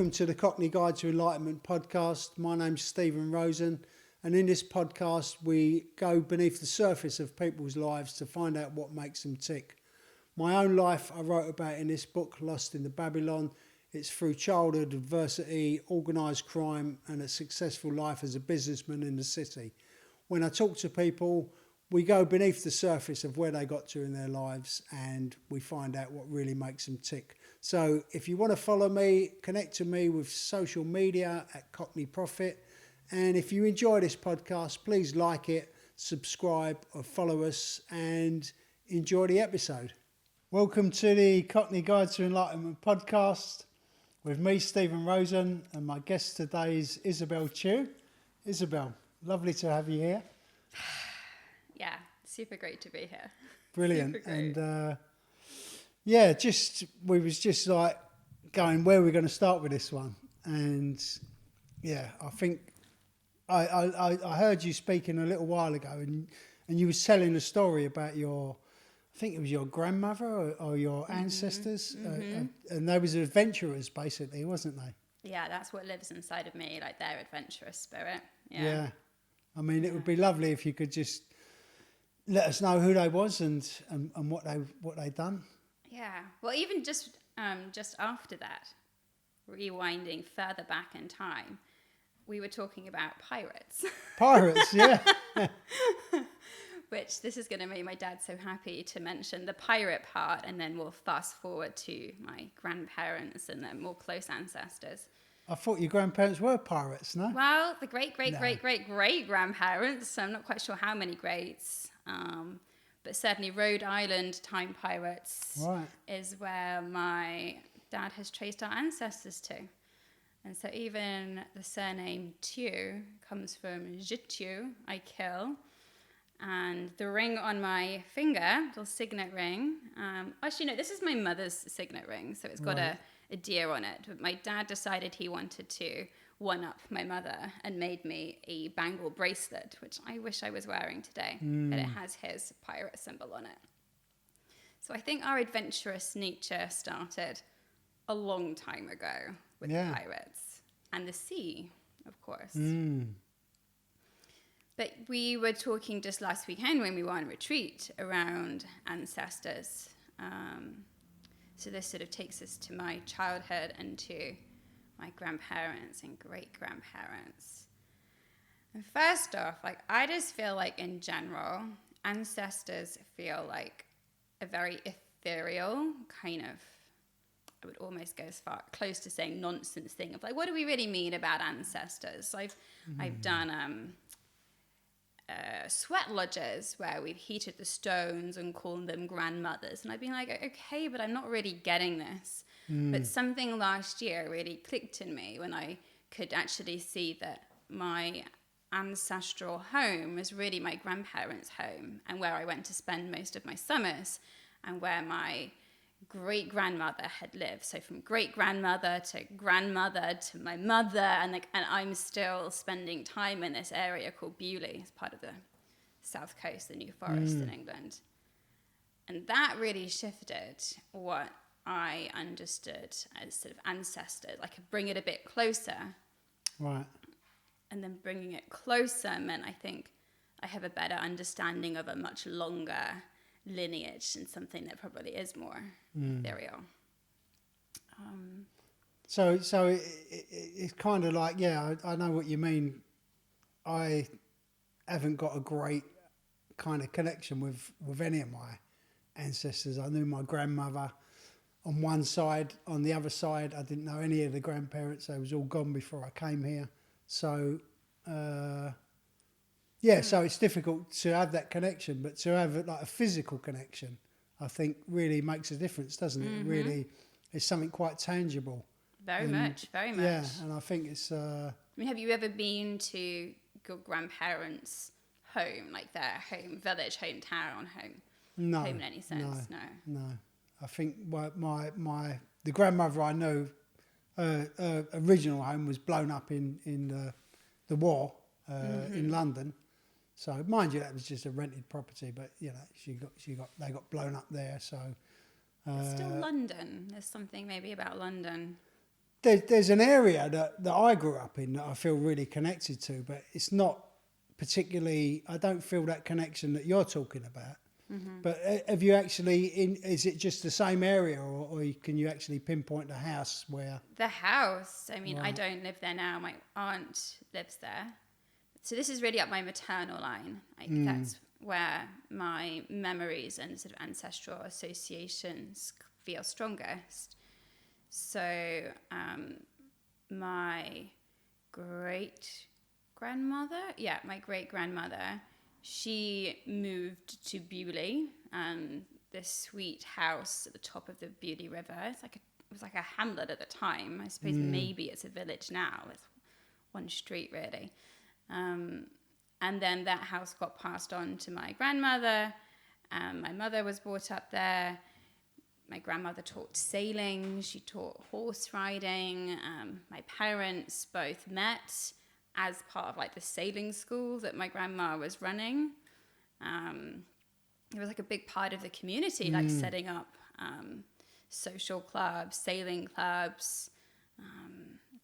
Welcome to the Cockney Guide to Enlightenment podcast. My name's Stephen Rosen, and in this podcast we go beneath the surface of people's lives to find out what makes them tick. My own life I wrote about in this book, Lost in the Babylon. It's through childhood adversity, organised crime and a successful life as a businessman in the city. When I talk to people, we go beneath the surface of where they got to in their lives and we find out what really makes them tick. So if you want to follow me, connect to me with social media at Cockney Prophet. And if you enjoy this podcast, please like it, subscribe or follow us and enjoy the episode. Welcome to the Cockney Guide to Enlightenment podcast with me, Stephen Rosen, and my guest today is Isabell Tew. Isabel, lovely to have you here. Yeah, super great to be here. Brilliant. And we was just like going, where are we going to start with this one? And yeah, I think I heard you speaking a little while ago and you was telling a story about I think it was your grandmother or your ancestors, and they was adventurers basically, wasn't they? Yeah, that's what lives inside of me, like their adventurous spirit. Yeah. I mean, it would be lovely if you could just let us know who they was and what they done. Yeah. Well, even just after that, rewinding further back in time, we were talking about pirates. Pirates, yeah. Which this is going to make my dad so happy to mention the pirate part, and then we'll fast forward to my grandparents and their more close ancestors. I thought your grandparents were pirates, no? Well, the great grandparents, I'm not quite sure how many greats, but certainly Rhode Island time pirates is where my dad has traced our ancestors to. And so even the surname Tew comes from Tew, I kill. And the ring on my finger, little signet ring. Actually, no, this is my mother's signet ring, so it's got a deer on it. But my dad decided he wanted to one-up my mother and made me a bangle bracelet, which I wish I was wearing today, but it has his pirate symbol on it. So I think our adventurous nature started a long time ago with pirates and the sea, of course. But we were talking just last weekend when we were on retreat around ancestors. So this sort of takes us to my childhood and to my grandparents and great-grandparents. And first off, I just feel like in general, ancestors feel like a very ethereal kind of, I would almost go as far close to saying nonsense thing of what do we really mean about ancestors? I've done sweat lodges where we've heated the stones and called them grandmothers, and I've been like, okay, but I'm not really getting this. But something last year really clicked in me when I could actually see that my ancestral home was really my grandparents' home and where I went to spend most of my summers and where my great-grandmother had lived. So from great-grandmother to my mother, and I'm still spending time in this area called Bewley. It's part of the south coast, the New Forest in England. And that really shifted what I understood as sort of ancestor, bring it a bit closer. Right. And then bringing it closer meant I think I have a better understanding of a much longer lineage and something that probably is more ethereal. So it's kind of like, I know what you mean. I haven't got a great kind of connection with any of my ancestors. I knew my grandmother on one side. On the other side, I didn't know any of the grandparents. They was all gone before I came here. So so it's difficult to have that connection, but to have a physical connection, I think really makes a difference, doesn't it? It really, it's something quite tangible. Very much. Yeah, and I think it's... have you ever been to your grandparents' home, like their home village, hometown, home in any sense? No. I think the grandmother I know, original home was blown up in the war in London. So mind you, that was just a rented property, but they got blown up there. So it's still London. There's something maybe about London. there's an area that I grew up in that I feel really connected to, but it's not particularly, I don't feel that connection that you're talking about. Mm-hmm. But have you actually, is it just the same area, or can you actually pinpoint the house where? The house, I mean, right. I don't live there now. My aunt lives there. So this is really up my maternal line. That's where my memories and sort of ancestral associations feel strongest. So my great-grandmother, my great-grandmother, she moved to Bewley, this sweet house at the top of the Bewley River. It was like a hamlet at the time. I suppose maybe it's a village now. It's one street, really. And then that house got passed on to my grandmother. My mother was brought up there. My grandmother taught sailing. She taught horse riding. My parents both met as part of like the sailing school that my grandma was running. It was like a big part of the community, like setting up social clubs, sailing clubs,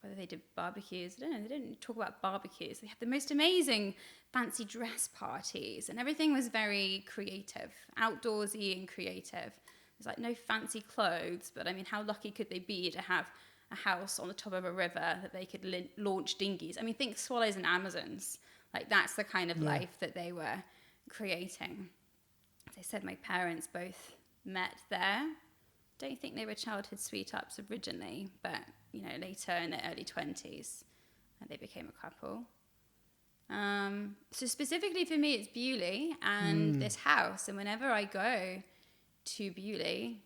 whether they did barbecues. I don't know, they didn't talk about barbecues. They had the most amazing fancy dress parties, and everything was very creative, outdoorsy and creative. There's like no fancy clothes, but I mean, how lucky could they be to have a house on the top of a river that they could launch dinghies? I mean, think swallows and Amazons. Like, that's the kind of life that they were creating. As I said, my parents both met there. Don't think they were childhood sweethearts originally, but, you know, later in their early 20s, they became a couple. So specifically for me, it's Bewley and this house. And whenever I go to Bewley,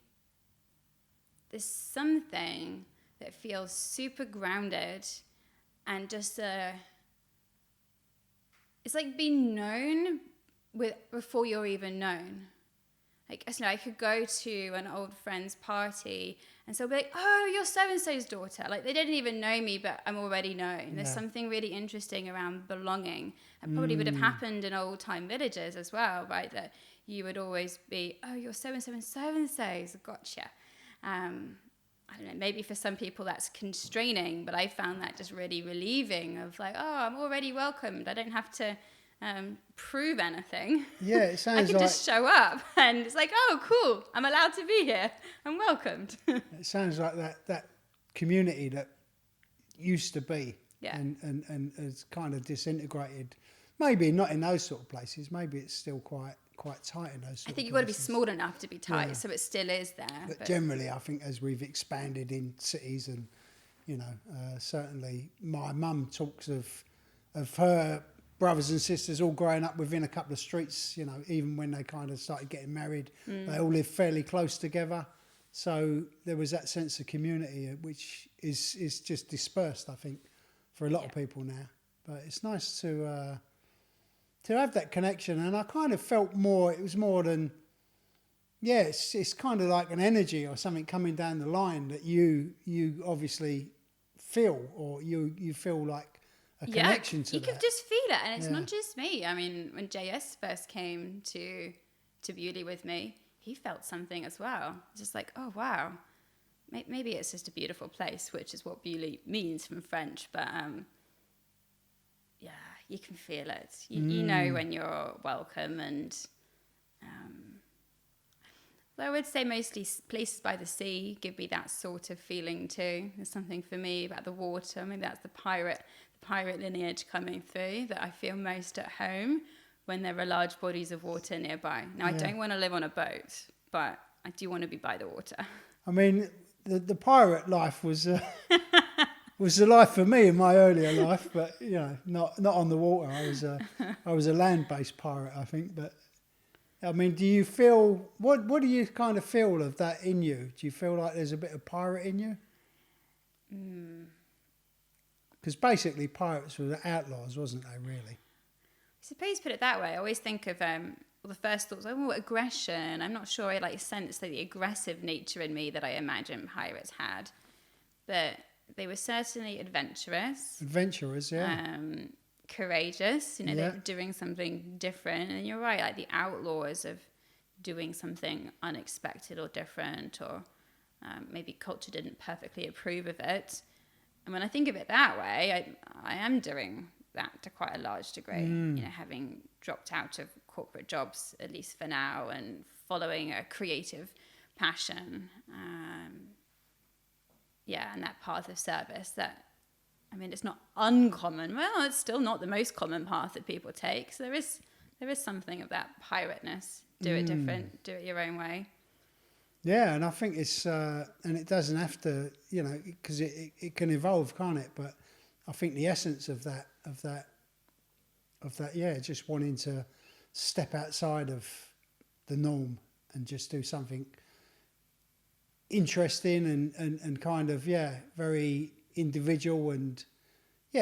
there's something that feels super grounded and just it's like being known before you're even known. Like, I could go to an old friend's party and so be like, oh, you're so-and-so's daughter. Like, they didn't even know me, but I'm already known. There's something really interesting around belonging. It probably would have happened in old-time villages as well, right? That you would always be, oh, you're so-and-so and so-and-so's. Gotcha. I don't know, maybe for some people that's constraining, but I found that just really relieving of like, oh, I'm already welcomed. I don't have to prove anything. Yeah, it sounds like... I can just show up and it's like, oh, cool, I'm allowed to be here. I'm welcomed. It sounds like that community that used to be and has kind of disintegrated. Maybe not in those sort of places. Maybe it's still quite tight in those sort of places. I think you've got to be small enough to be tight, so it still is there. But generally, I think as we've expanded in cities and, you know, certainly my mum talks of her brothers and sisters all growing up within a couple of streets, you know, even when they kind of started getting married, they all lived fairly close together. So there was that sense of community, which is just dispersed, I think, for a lot of people now. But it's nice to have that connection. And I kind of felt it was more than, it's kind of like an energy or something coming down the line that you obviously feel, or you feel like a connection to you that. could just feel it, and it's not just me. I mean, when JS first came to Bewley with me, he felt something as well. Just like, oh wow, maybe it's just a beautiful place, which is what Bewley means from French. But you can feel it. You know when you're welcome, and I would say mostly places by the sea give me that sort of feeling too. There's something for me about the water. Maybe that's the pirate lineage coming through, that I feel most at home when there are large bodies of water nearby. Now, I don't want to live on a boat, but I do want to be by the water. I mean, the pirate life was was the life for me in my earlier life, but you know, not on the water. I was a land-based pirate, I think. But I mean, do you feel what do you kind of feel of that in you? Do you feel like there's a bit of pirate in you? Because basically pirates were outlaws, wasn't they, really? I suppose put it that way. I always think of the first thoughts, aggression. I'm not sure I sense the aggressive nature in me that I imagine pirates had. But they were certainly adventurous. Adventurous, yeah. Courageous, they were doing something different. And you're right, like the outlaws of doing something unexpected or different, or maybe culture didn't perfectly approve of it. And when I think of it that way, I am doing that to quite a large degree, having dropped out of corporate jobs, at least for now, and following a creative passion. And that path of service that, it's not uncommon. Well, it's still not the most common path that people take. So there is something of that pirateness. Do it different, do it your own way. Yeah, and I think it's, and it doesn't have to, because it can evolve, can't it? But I think the essence of that, just wanting to step outside of the norm and just do something interesting and kind of, very individual and,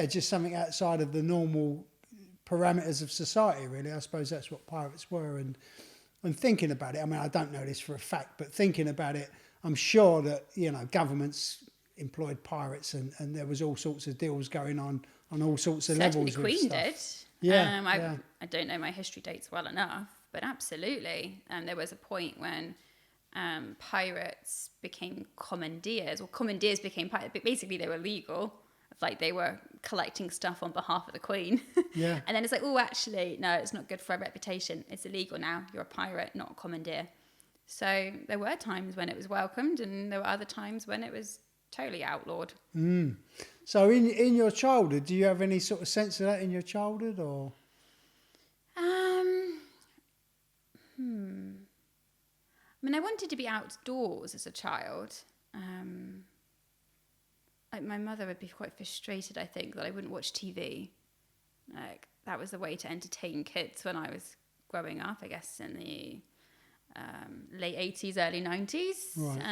just something outside of the normal parameters of society, really. I suppose that's what pirates were. And thinking about it, I don't know this for a fact, but thinking about it, I'm sure that, governments employed pirates and there was all sorts of deals going on all sorts of Certainly levels. The Queen did. Yeah, I don't know my history dates well enough, but absolutely. There was a point when pirates became commandeers, or commandeers became pirates, but basically they were legal. Like they were collecting stuff on behalf of the Queen. Yeah. And then it's like, oh, actually, no, it's not good for our reputation. It's illegal now. You're a pirate, not a commandeer. So there were times when it was welcomed, and there were other times when it was totally outlawed. So in your childhood, do you have any sort of sense of that in your childhood, or? I wanted to be outdoors as a child. Like my mother would be quite frustrated, I think, that I wouldn't watch TV. Like that was the way to entertain kids when I was growing up, I guess in the late 80s, early 90s. Right,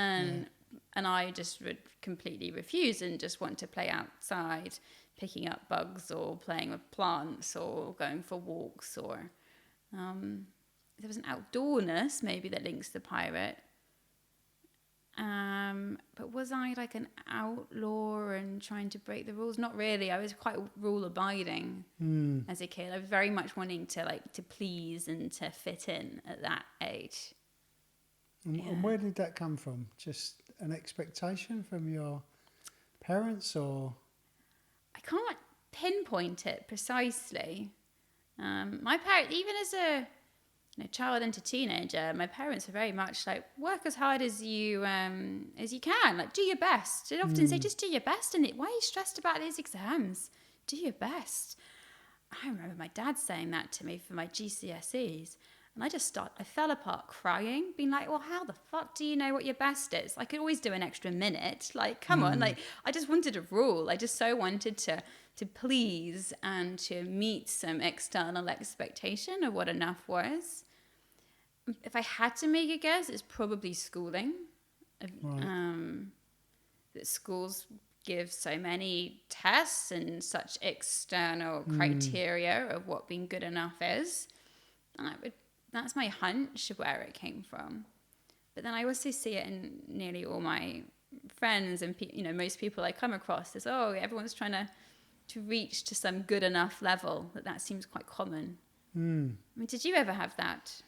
and I just would completely refuse and just want to play outside, picking up bugs or playing with plants or going for walks, or there was an outdoorness maybe that links the pirate. But was I like an outlaw and trying to break the rules? Not really. I was quite rule abiding as a kid. I was very much wanting to please and to fit in at that age. And where did that come from? Just an expectation from your parents, or? I can't pinpoint it precisely. My parents, even as a child into teenager, my parents were very much like, work as hard as you can, like do your best. They'd often say, just do your best, and why are you stressed about these exams? Do your best. I remember my dad saying that to me for my GCSEs, and I fell apart crying, being like, well, how the fuck do you know what your best is? I could always do an extra minute. Like, come on. Like, I just wanted a rule. I just so wanted to please and to meet some external expectation of what enough was. If I had to make a guess, it's probably schooling. Right. That schools give so many tests and such external criteria of what being good enough is. And that's my hunch of where it came from. But then I also see it in nearly all my friends and most people I come across is, everyone's trying to reach to some good enough level. That seems quite common. Did you ever have that?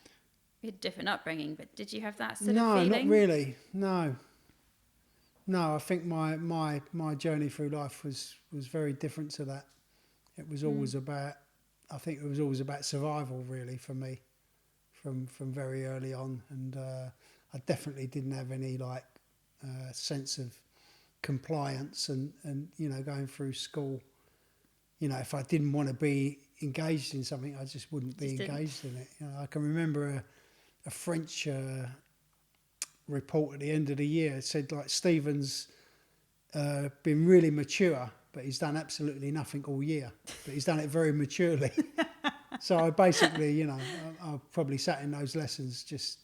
You had a different upbringing, but did you have that sort of feeling? No, not really. No, I think my journey through life was very different to that. It was always about survival, really, for me, from very early on, and I definitely didn't have any sense of compliance and going through school. If I didn't want to be engaged in something, I just wouldn't be engaged in it. I can remember a French report at the end of the year. It said Stephen's been really mature, but he's done absolutely nothing all year. But he's done it very maturely. So I basically, I probably sat in those lessons just,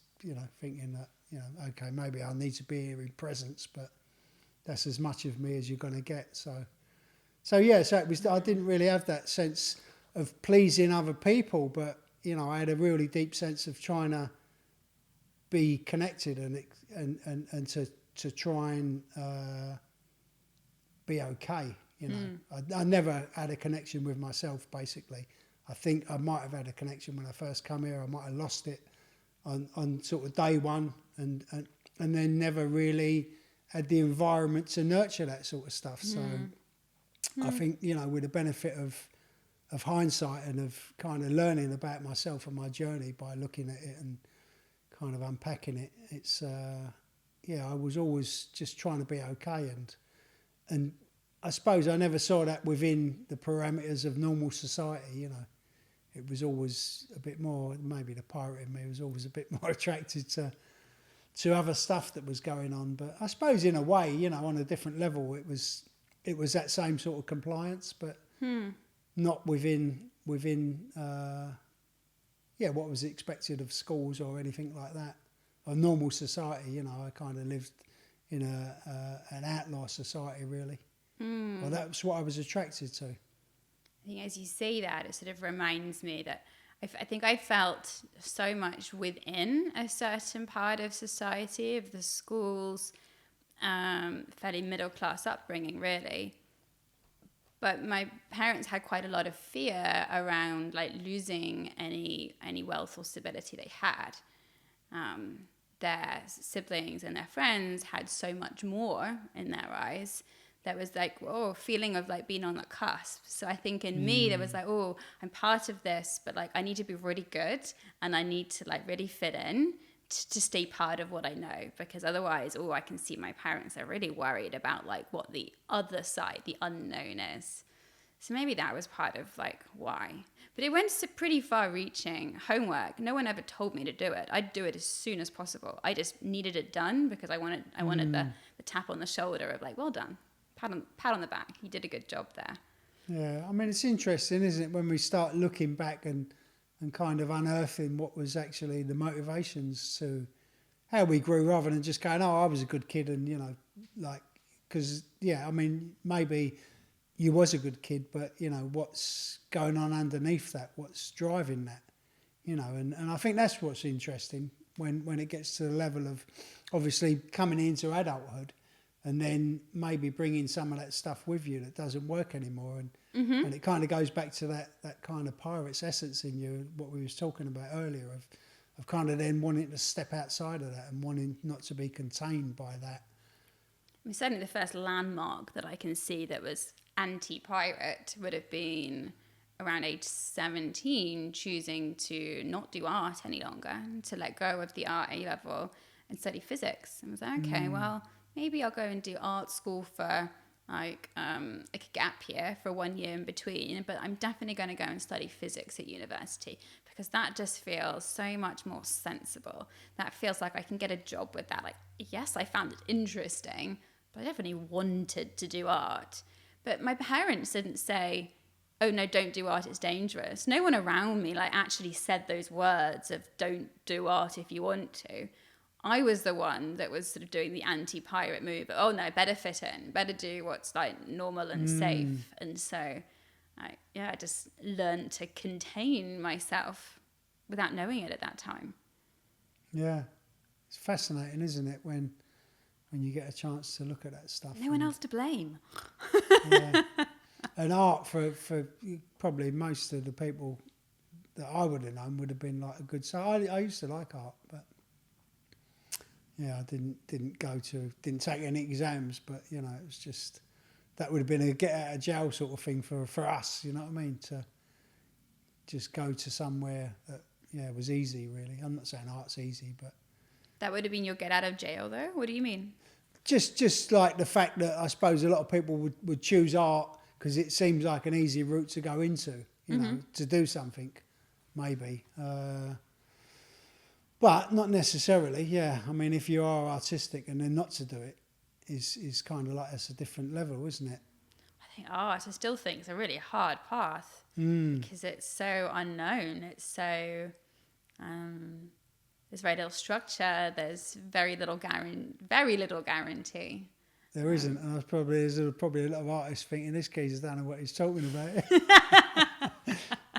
thinking that, okay, maybe I need to be here in presence, but that's as much of me as you're going to get. So it was. I didn't really have that sense of pleasing other people, but I had a really deep sense of trying to be connected and to try and be okay. I never had a connection with myself. Basically, I think I might have had a connection when I first come here. I might have lost it on sort of day one, and then never really had the environment to nurture that sort of stuff. So I think, you know, with the benefit of hindsight and of kind of learning about myself and my journey by looking at it and kind of unpacking it, it's, I was always just trying to be okay. And I suppose I never saw that within the parameters of normal society, you know. It was always a bit more, maybe the pirate in me was always a bit more attracted to other stuff that was going on. But I suppose in a way, you know, on a different level, it was that same sort of compliance, but not within what was expected of schools or anything like that. A normal society, you know, I kind of lived in an outlaw society, really. Well, that's what I was attracted to. I think as you say that, it sort of reminds me that I think I felt so much within a certain part of society, of the schools, fairly middle-class upbringing, really. But my parents had quite a lot of fear around like losing any wealth or stability they had. Their siblings and their friends had so much more in their eyes. There was like, feeling of like being on the cusp. So I think in me, there was like, I'm part of this, but like I need to be really good and I need to like really fit in to stay part of what I know, because otherwise, I can see my parents are really worried about like what the other side, the unknown is. So maybe that was part of like why. But it went to pretty far-reaching homework. No one ever told me to do it. I'd do it as soon as possible. I just needed it done because I wanted the tap on the shoulder of like, well done. Pat on the back. You did a good job there. Yeah, I mean, it's interesting, isn't it, when we start looking back and kind of unearthing what was actually the motivations to how we grew, rather than just going, I was a good kid and, you know, like, because, I mean, maybe you was a good kid, but, you know, what's going on underneath that, what's driving that, you know, and I think that's what's interesting when it gets to the level of obviously coming into adulthood. And then maybe bringing some of that stuff with you that doesn't work anymore. And it kind of goes back to that kind of pirate's essence in you, what we was talking about earlier, of kind of then wanting to step outside of that and wanting not to be contained by that. I mean, certainly the first landmark that I can see that was anti-pirate would have been around age 17, choosing to not do art any longer, to let go of the art A-level and study physics. And I was like, okay, well, maybe I'll go and do art school for like a gap year for 1 year in between, but I'm definitely going to go and study physics at university because that just feels so much more sensible. That feels like I can get a job with that. Like, yes, I found it interesting, but I definitely wanted to do art. But my parents didn't say, oh no, don't do art, it's dangerous. No one around me like actually said those words of don't do art if you want to. I was the one that was sort of doing the anti-pirate move. Oh no, better fit in, better do what's like normal and safe. And so, I just learned to contain myself without knowing it at that time. Yeah, it's fascinating, isn't it, when you get a chance to look at that stuff. No one else to blame. Yeah. And art for probably most of the people that I would have known would have been like a good. So I used to like art, but. Yeah, I didn't take any exams, but, you know, it was just, that would have been a get out of jail sort of thing for us, you know what I mean? To just go to somewhere that, was easy, really. I'm not saying art's easy, but... That would have been your get out of jail, though? What do you mean? Just like the fact that I suppose a lot of people would choose art because it seems like an easy route to go into, you know, to do something, maybe. But not necessarily, yeah. I mean, if you are artistic and then not to do it is kind of like it's a different level, isn't it? I think art, I still think, is a really hard path because it's so unknown. It's so... there's very little structure. There's very little guarantee. There isn't, and there's probably a lot of artists thinking this geezer's don't know what he's talking about.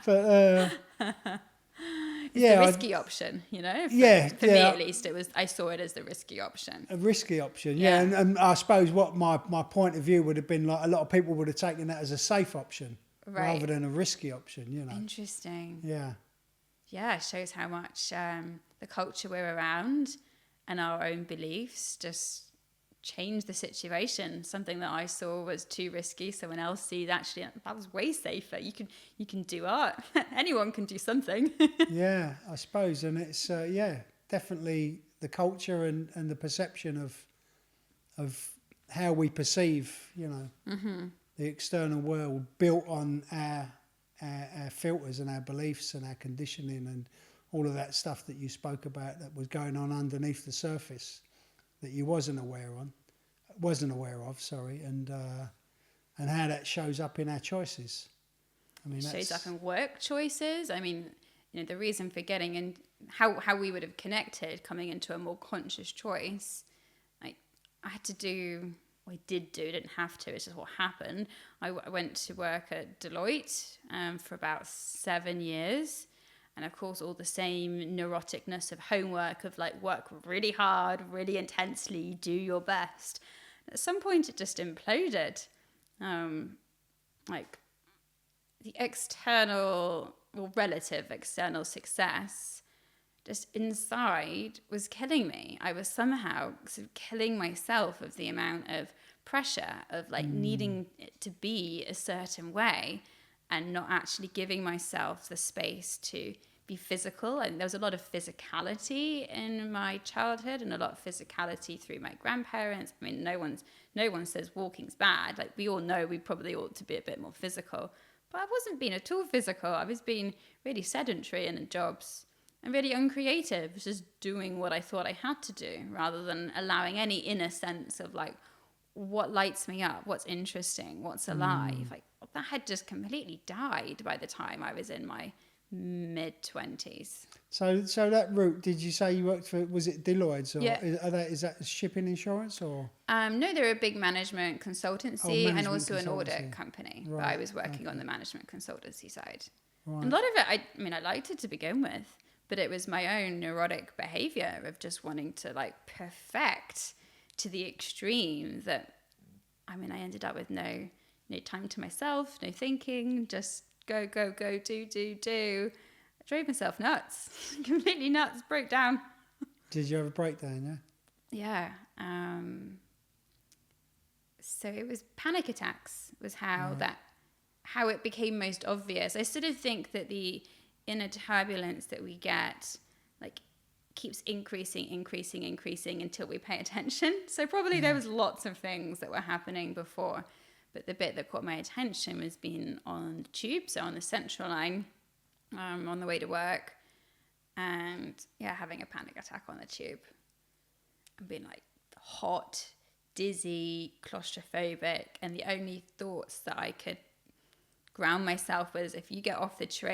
But... It's the risky option, you know? For me, at least, I saw it as the risky option. A risky option, yeah. And I suppose what my point of view would have been, like, a lot of people would have taken that as a safe option rather than a risky option, you know. Interesting. Yeah. Yeah, it shows how much the culture we're around and our own beliefs just change the situation. Something that I saw was too risky, someone else sees actually that was way safer. You can do art. Anyone can do something. Yeah, I suppose. And it's definitely the culture and the perception of how we perceive, the external world, built on our filters and our beliefs and our conditioning and all of that stuff that you spoke about that was going on underneath the surface that you wasn't aware of, and how that shows up in our choices. I mean, shows up in work choices. I mean, the reason for getting in, how we would have connected coming into a more conscious choice. I didn't have to, it's just what happened. I went to work at Deloitte for about 7 years. And of course, all the same neuroticness of homework, of like work really hard, really intensely, do your best. At some point, it just imploded. Like the external or relative external success just inside was killing me. I was somehow sort of killing myself of the amount of pressure of like needing it to be a certain way and not actually giving myself the space to be physical. And there was a lot of physicality in my childhood and a lot of physicality through my grandparents. I mean, no one says walking's bad. Like we all know we probably ought to be a bit more physical. But I wasn't being at all physical. I was being really sedentary in jobs and really uncreative, just doing what I thought I had to do rather than allowing any inner sense of like, what lights me up, what's interesting, what's alive. Like that had just completely died by the time I was in my mid-20s. So that route, did you say you worked for, was it Deloitte? Or yeah. Is that shipping insurance or? No, they're a big management consultancy and also an audit company. Right. But I was working on the management consultancy side. Right. And a lot of it, I liked it to begin with, but it was my own neurotic behavior of just wanting to like perfect to the extreme that, I ended up with no time to myself, no thinking, just go, do. I drove myself nuts, completely nuts, broke down. Did you have a breakdown, yeah? Yeah. So it was panic attacks was how it became most obvious. I sort of think that the inner turbulence that we get, like, keeps increasing until we pay attention. So probably there was lots of things that were happening before, but the bit that caught my attention was being on the tube, so on the central line, on the way to work, and having a panic attack on the tube and being like hot, dizzy, claustrophobic, and the only thoughts that I could ground myself was, if you get off the tube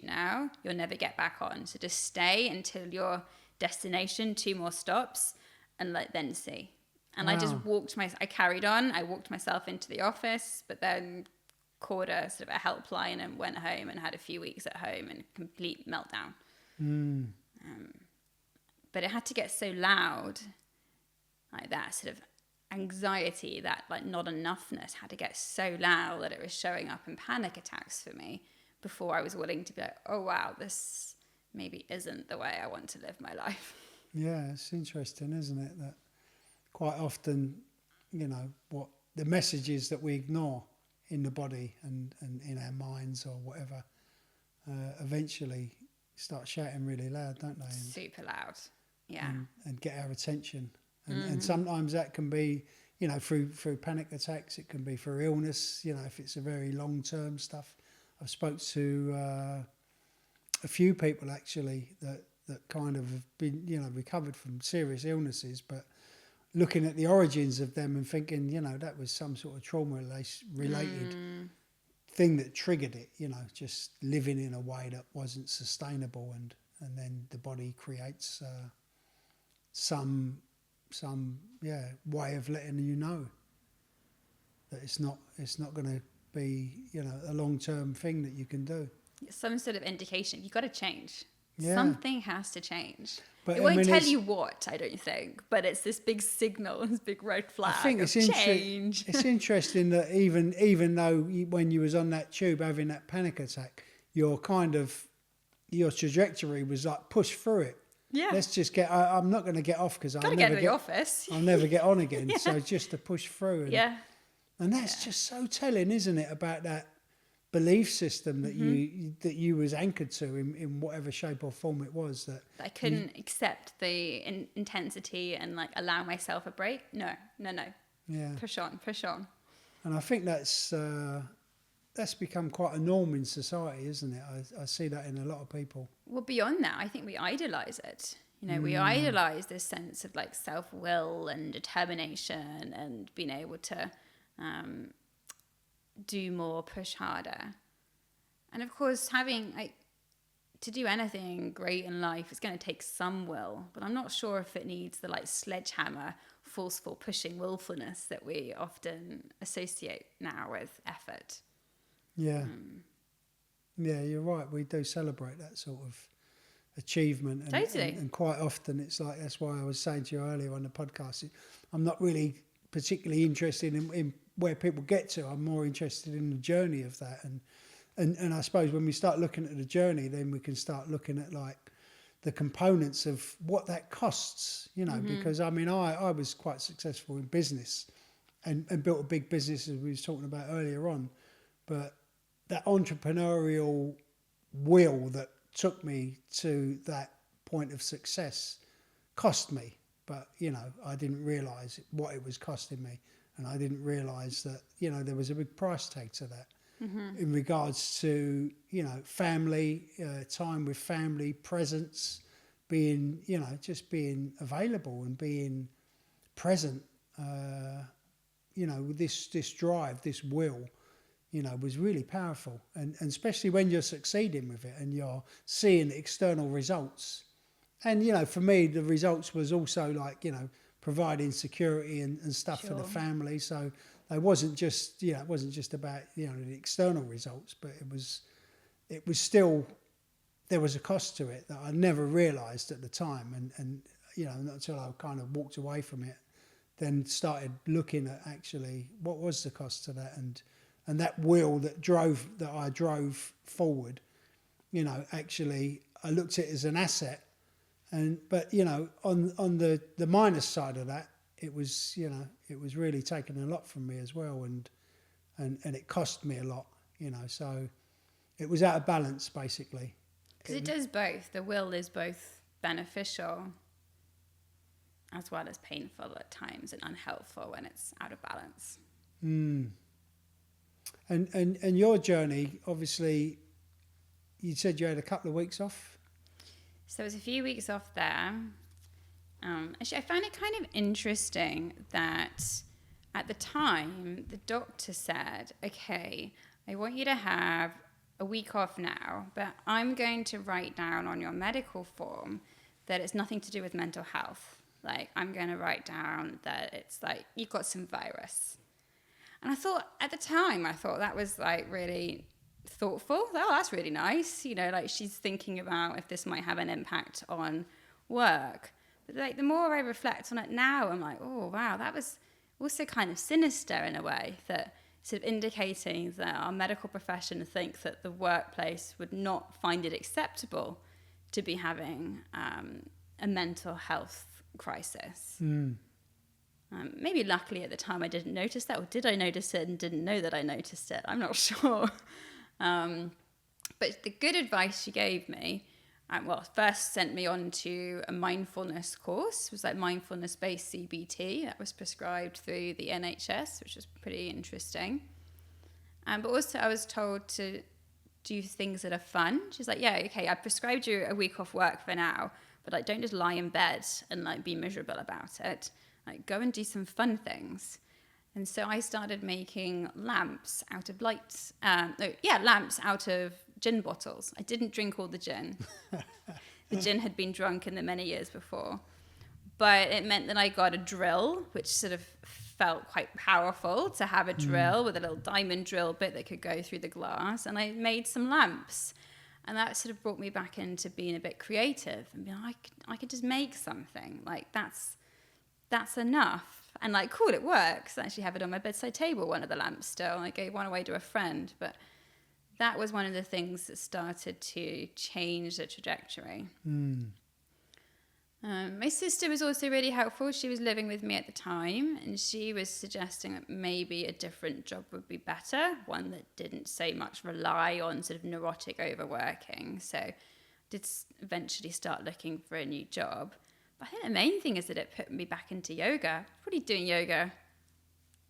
now, you'll never get back on. So just stay until your destination, 2 more stops, and then see. And I just I carried on. I walked myself into the office, but then called a sort of a helpline and went home and had a few weeks at home and complete meltdown. But it had to get so loud, like that sort of anxiety, that like not enoughness had to get so loud that it was showing up in panic attacks for me before I was willing to be like, oh wow, this maybe isn't the way I want to live my life. Yeah, it's interesting, isn't it, that quite often, what the messages that we ignore in the body and in our minds or whatever, eventually start shouting really loud, don't they? Super loud, yeah. And get our attention. And sometimes that can be, through panic attacks, it can be for illness, if it's a very long-term stuff. I've spoke to a few people actually that kind of have been, recovered from serious illnesses, but looking at the origins of them and thinking, that was some sort of trauma-related thing that triggered it, just living in a way that wasn't sustainable, and then the body creates some way of letting you know that it's not going to be a long-term thing that you can do. Some sort of indication. You've got to change. Yeah. Something has to change. But it won't tell you what, I don't think, but it's this big signal, this big red flag. I think change. It's interesting that even though when you was on that tube having that panic attack, your trajectory was like pushed through it. let's just get, I'm not going to get off because I'll never get to the office. I'll never get on again. So just to push through. And, and that's Yeah. just so telling, isn't it, about that belief system that you was anchored to in whatever shape or form it was. That I couldn't accept the intensity and like allow myself a break. No. Yeah. Push on. And I think that's become quite a norm in society, isn't it? I see that in a lot of people. Well, beyond that, I think we idolize it. You know, we idolize this sense of like self-will and determination and being able to do more, push harder. And of course, having like to do anything great in life is going to take some will, but I'm not sure if it needs the like sledgehammer, forceful pushing willfulness that we often associate now with effort. Yeah. Yeah, you're right. We do celebrate that sort of achievement. And, totally. And quite often it's like, that's why I was saying to you earlier on the podcast, I'm not really particularly interested in where people get to. I'm more interested in the journey of that. And I suppose when we start looking at the journey, then we can start looking at like the components of what that costs, you know, because I mean, I was quite successful in business and built a big business, as we was talking about earlier on, but that entrepreneurial will that took me to that point of success cost me. But, you know, I didn't realise what it was costing me. And I didn't realise that, you know, there was a big price tag to that in regards to, you know, family, time with family, presence, being, you know, just being available and being present, you know, this drive, this will, you know, was really powerful. And especially when you're succeeding with it and you're seeing external results. And, you know, for me, the results was also like, you know, providing security and stuff for the family. So it wasn't just, you know, it wasn't just about, you know, the external results, but it was still, there was a cost to it that I never realised at the time. And, you know, not until I kind of walked away from it, then started looking at actually what was the cost to that and that will that I drove forward, you know, actually I looked at it as an asset. But you know, on the minus side of that, it was, you know, it was really taking a lot from me as well, and it cost me a lot, you know. So it was out of balance basically. Because it does both. The will is both beneficial as well as painful at times and unhelpful when it's out of balance. And your journey, obviously, you said you had a couple of weeks off. So it was a few weeks off there. Actually, I found it kind of interesting that at the time, the doctor said, okay, I want you to have a week off now, but I'm going to write down on your medical form that it's nothing to do with mental health. Like, I'm going to write down that it's like, you've got some virus. And I thought, at the time, that was like really thoughtful. Oh, that's really nice. You know, like she's thinking about if this might have an impact on work. But like the more I reflect on it now, I'm like, oh wow, that was also kind of sinister in a way, that sort of indicating that our medical profession think that the workplace would not find it acceptable to be having a mental health crisis. Maybe luckily at the time I didn't notice that, or did I notice it and didn't know that I noticed it? I'm not sure. But the good advice she gave me, first sent me on to a mindfulness course. It was like mindfulness-based CBT that was prescribed through the NHS, which was pretty interesting. But also I was told to do things that are fun. She's like, yeah, okay, I prescribed you a week off work for now, but like don't just lie in bed and like be miserable about it. Like go and do some fun things. And so I started making lamps out of lamps out of gin bottles. I didn't drink all the gin. The gin had been drunk in the many years before. But it meant that I got a drill, which sort of felt quite powerful to have a drill with a little diamond drill bit that could go through the glass. And I made some lamps. And that sort of brought me back into being a bit creative and being like, I could just make something. Like that's enough. And like, cool, it works. I actually have it on my bedside table, one of the lamps still. I gave one away to a friend. But that was one of the things that started to change the trajectory. My sister was also really helpful. She was living with me at the time, and she was suggesting that maybe a different job would be better, one that didn't so much rely on sort of neurotic overworking. So I did eventually start looking for a new job. But I think the main thing is that it put me back into yoga. Probably doing yoga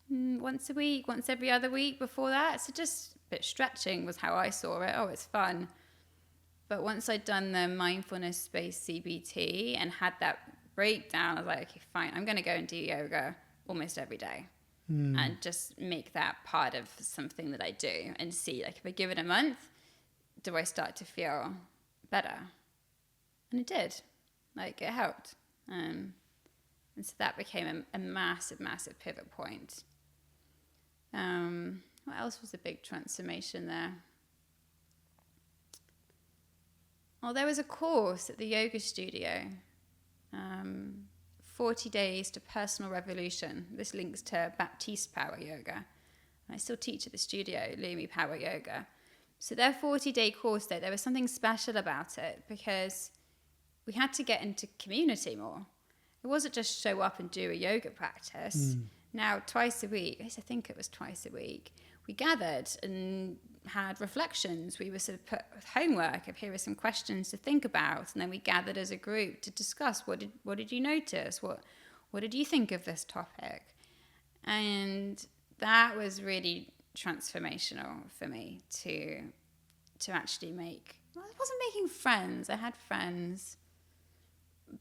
once a week, once every other week before that. So just a bit stretching was how I saw it. Oh, it's fun. But once I'd done the mindfulness-based CBT and had that breakdown, I was like, okay, fine, I'm going to go and do yoga almost every day and just make that part of something that I do and see, like, if I give it a month, do I start to feel better? And it did. Like, it helped. And so that became a massive, massive pivot point. What else was a big transformation there? Well, there was a course at the yoga studio, 40 Days to Personal Revolution. This links to Baptiste Power Yoga. I still teach at the studio, Lumi Power Yoga. So their 40-day course, though, there was something special about it because we had to get into community more. It wasn't just show up and do a yoga practice. Now, twice a week, I think it was twice a week, we gathered and had reflections. We were sort of put with homework of here are some questions to think about, and then we gathered as a group to discuss what did you notice, what did you think of this topic, and that was really transformational for me to actually make. Well, I wasn't making friends. I had friends,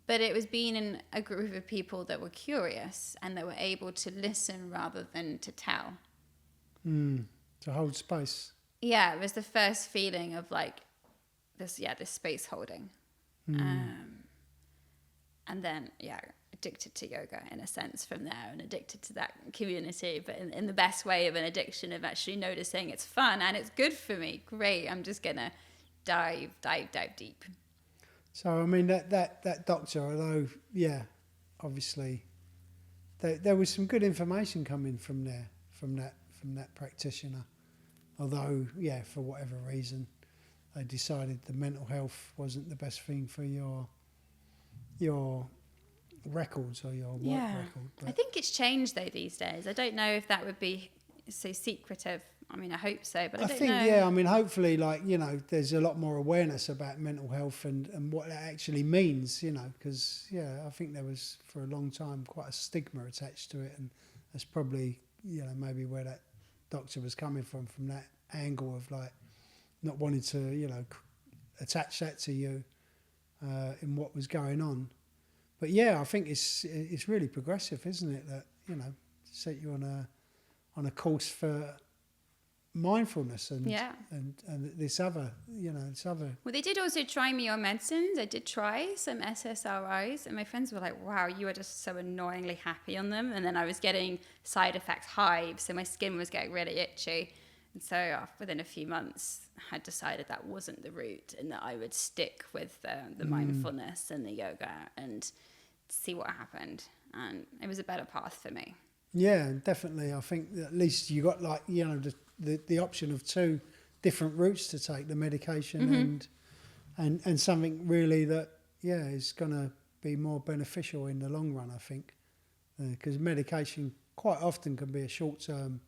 but it was being in a group of people that were curious and that were able to listen rather than to tell. To hold space. Yeah, it was the first feeling of like this space holding. And then, addicted to yoga in a sense from there and addicted to that community, but in the best way of an addiction of actually noticing it's fun and it's good for me. Great, I'm just going to dive deep. So, I mean, that doctor, although, obviously, there was some good information coming from there, from that practitioner. Although, for whatever reason, they decided the mental health wasn't the best thing for your records or your work record. But I think it's changed, though, these days. I don't know if that would be so secretive. I mean, I hope so, but I don't know. I mean, hopefully, there's a lot more awareness about mental health and what that actually means, because, I think there was, for a long time, quite a stigma attached to it, and that's probably, maybe where that doctor was coming from that angle of, not wanting to, attach that to you in what was going on. But, I think it's really progressive, isn't it, that, set you on a course for mindfulness and this other. Well, they did also try me on medicines. I did try some SSRIs, and my friends were like, wow, you are just so annoyingly happy on them. And then I was getting side effects, hives, so my skin was getting really itchy. And so within a few months, I had decided that wasn't the route and that I would stick with the mindfulness and the yoga and see what happened. And it was a better path for me. Yeah, definitely. I think at least you got the option of two different routes to take, the medication and something really that is going to be more beneficial in the long run, I think, because medication quite often can be a short-term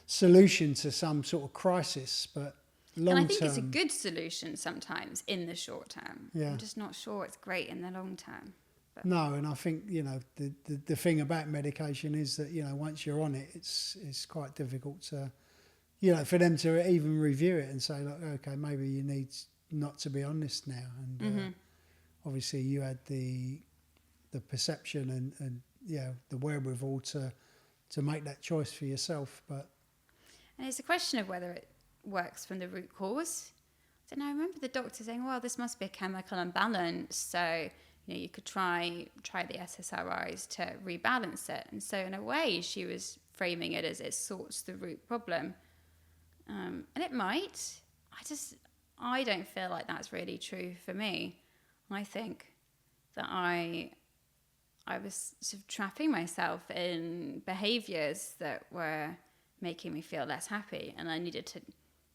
solution to some sort of crisis, but long-term. And I think it's a good solution sometimes in the short term. Yeah. I'm just not sure it's great in the long term. But. No, and I think the thing about medication is that once you're on it, it's quite difficult to for them to even review it and say, look, okay, maybe you need not to be on this now. And obviously, you had the perception and the wherewithal to make that choice for yourself. And it's a question of whether it works from the root cause. So now I remember the doctor saying, well, this must be a chemical imbalance. So you could try the SSRIs to rebalance it. And so in a way, she was framing it as it sorts the root problem. And it might. I don't feel like that's really true for me. I think that I was sort of trapping myself in behaviours that were making me feel less happy, and I needed to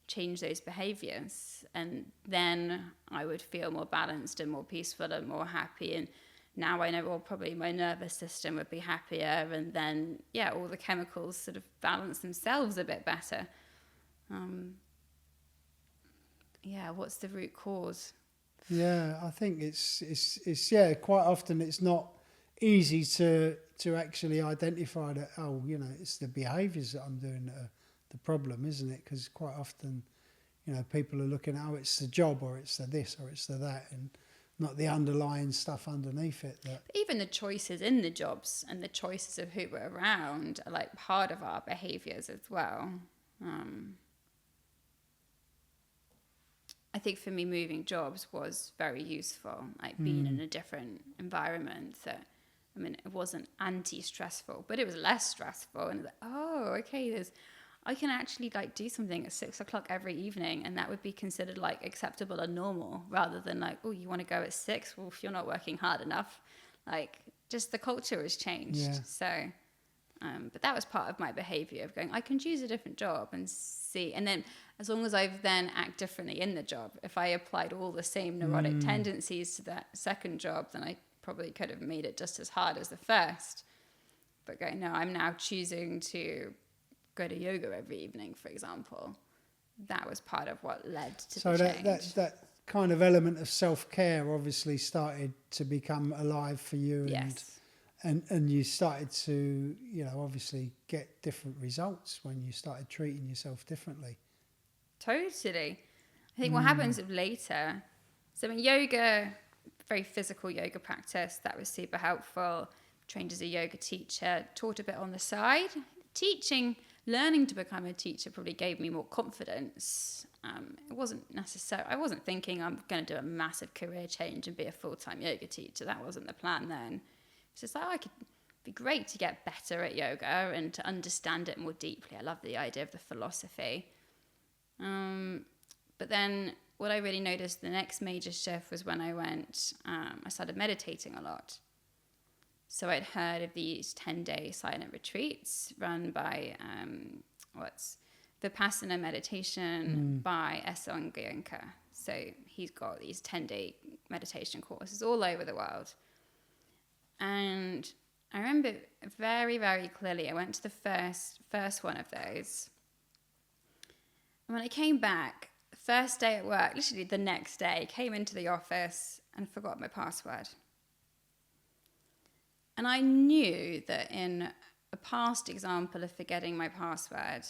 change those behaviours, and then I would feel more balanced and more peaceful and more happy and now I know, well, probably my nervous system would be happier, and then, yeah, all the chemicals sort of balance themselves a bit better. Yeah, what's the root cause? Yeah, I think it's quite often it's not easy to actually identify that, oh, you know, it's the behaviours that I'm doing that are the problem, isn't it? Because quite often, you know, people are looking at, oh, it's the job, or it's the this, or it's the that, and not the underlying stuff underneath it. That even the choices in the jobs and the choices of who we're around are like part of our behaviours as well. I think for me, moving jobs was very useful, like being in a different environment. That, I mean, it wasn't anti-stressful, but it was less stressful. And like, oh, okay, I can actually like do something at 6 o'clock every evening, and that would be considered like acceptable and normal, rather than like, oh, you want to go at 6? Well, if you're not working hard enough, like, just the culture has changed. Yeah. So, but that was part of my behavior of going, I can choose a different job and see. And then as long as I've then act differently in the job, if I applied all the same neurotic tendencies to that second job, then I probably could have made it just as hard as the first. But going, no, I'm now choosing to go to yoga every evening, for example. That was part of what led to the change. So that kind of element of self-care obviously started to become alive for you. Yes. And you started to, you know, obviously get different results when you started treating yourself differently. Totally. I think what happens later, so I mean, yoga, very physical yoga practice, that was super helpful. Trained as a yoga teacher, taught a bit on the side. Learning to become a teacher probably gave me more confidence. It wasn't necessary. I wasn't thinking I'm going to do a massive career change and be a full-time yoga teacher. That wasn't the plan then. It's just like, oh, it could be great to get better at yoga and to understand it more deeply. I love the idea of the philosophy. But then what I really noticed, the next major shift was when I started meditating a lot. So I'd heard of these 10-day silent retreats run by, Vipassana meditation by Esong Gyönka. So he's got these 10-day meditation courses all over the world. And I remember very, very clearly, I went to the first one of those. And when I came back, first day at work, literally the next day, came into the office and forgot my password. And I knew that in a past example of forgetting my password,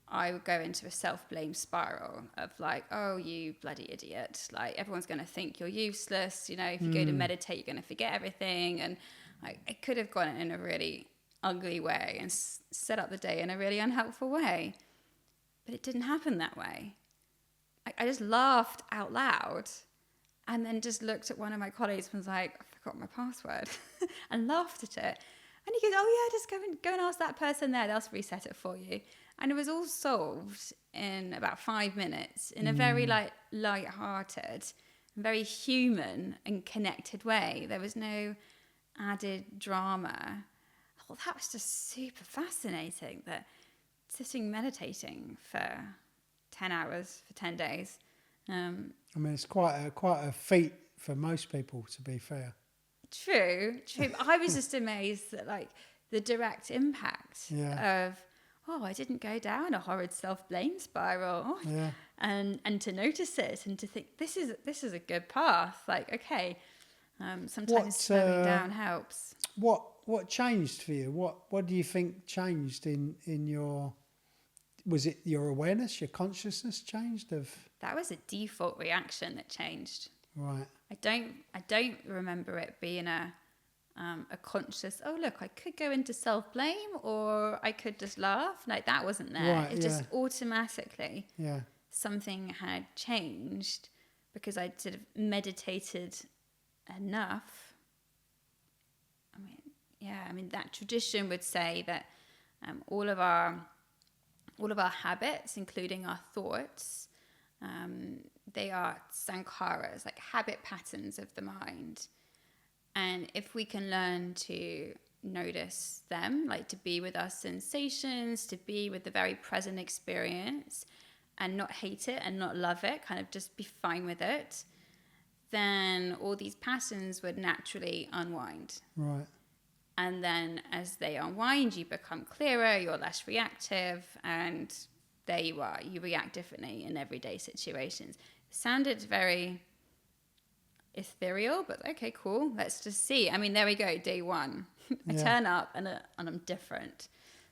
I would go into a self-blame spiral of like, oh, you bloody idiot. Like, everyone's going to think you're useless. You know, if you go to meditate, you're going to forget everything. And I could have gone in a really ugly way and set up the day in a really unhelpful way. But it didn't happen that way. I just laughed out loud and then just looked at one of my colleagues and was like, I forgot my password and laughed at it. And he goes, oh yeah, just go and ask that person there. They'll reset it for you. And it was all solved in about 5 minutes in a very light-hearted, very human and connected way. There was no added drama. Oh, that was just super fascinating, that sitting meditating for 10 hours for 10 days. I mean, it's quite a feat for most people, to be fair. True. I was just amazed at like the direct impact of, oh, I didn't go down a horrid self-blame spiral. Yeah. And to notice it and to think this is a good path. Like, okay, sometimes slowing down helps. What changed for you? What do you think changed in your? Was it your awareness, your consciousness changed? That was a default reaction that changed. Right. I don't remember it being a conscious, oh look, I could go into self-blame or I could just laugh. Like, that wasn't there. Right, It just automatically something had changed because I'd sort of meditated enough. I mean that tradition would say that all of our habits, including our thoughts, they are sankharas, like habit patterns of the mind. And if we can learn to notice them, like to be with our sensations, to be with the very present experience and not hate it and not love it, kind of just be fine with it, then all these patterns would naturally unwind. Right. And then as they unwind, you become clearer, you're less reactive, and there you are. You react differently in everyday situations. It sounded very ethereal, but okay, cool. Let's just see. I mean, there we go, day one. I turn up and I'm different.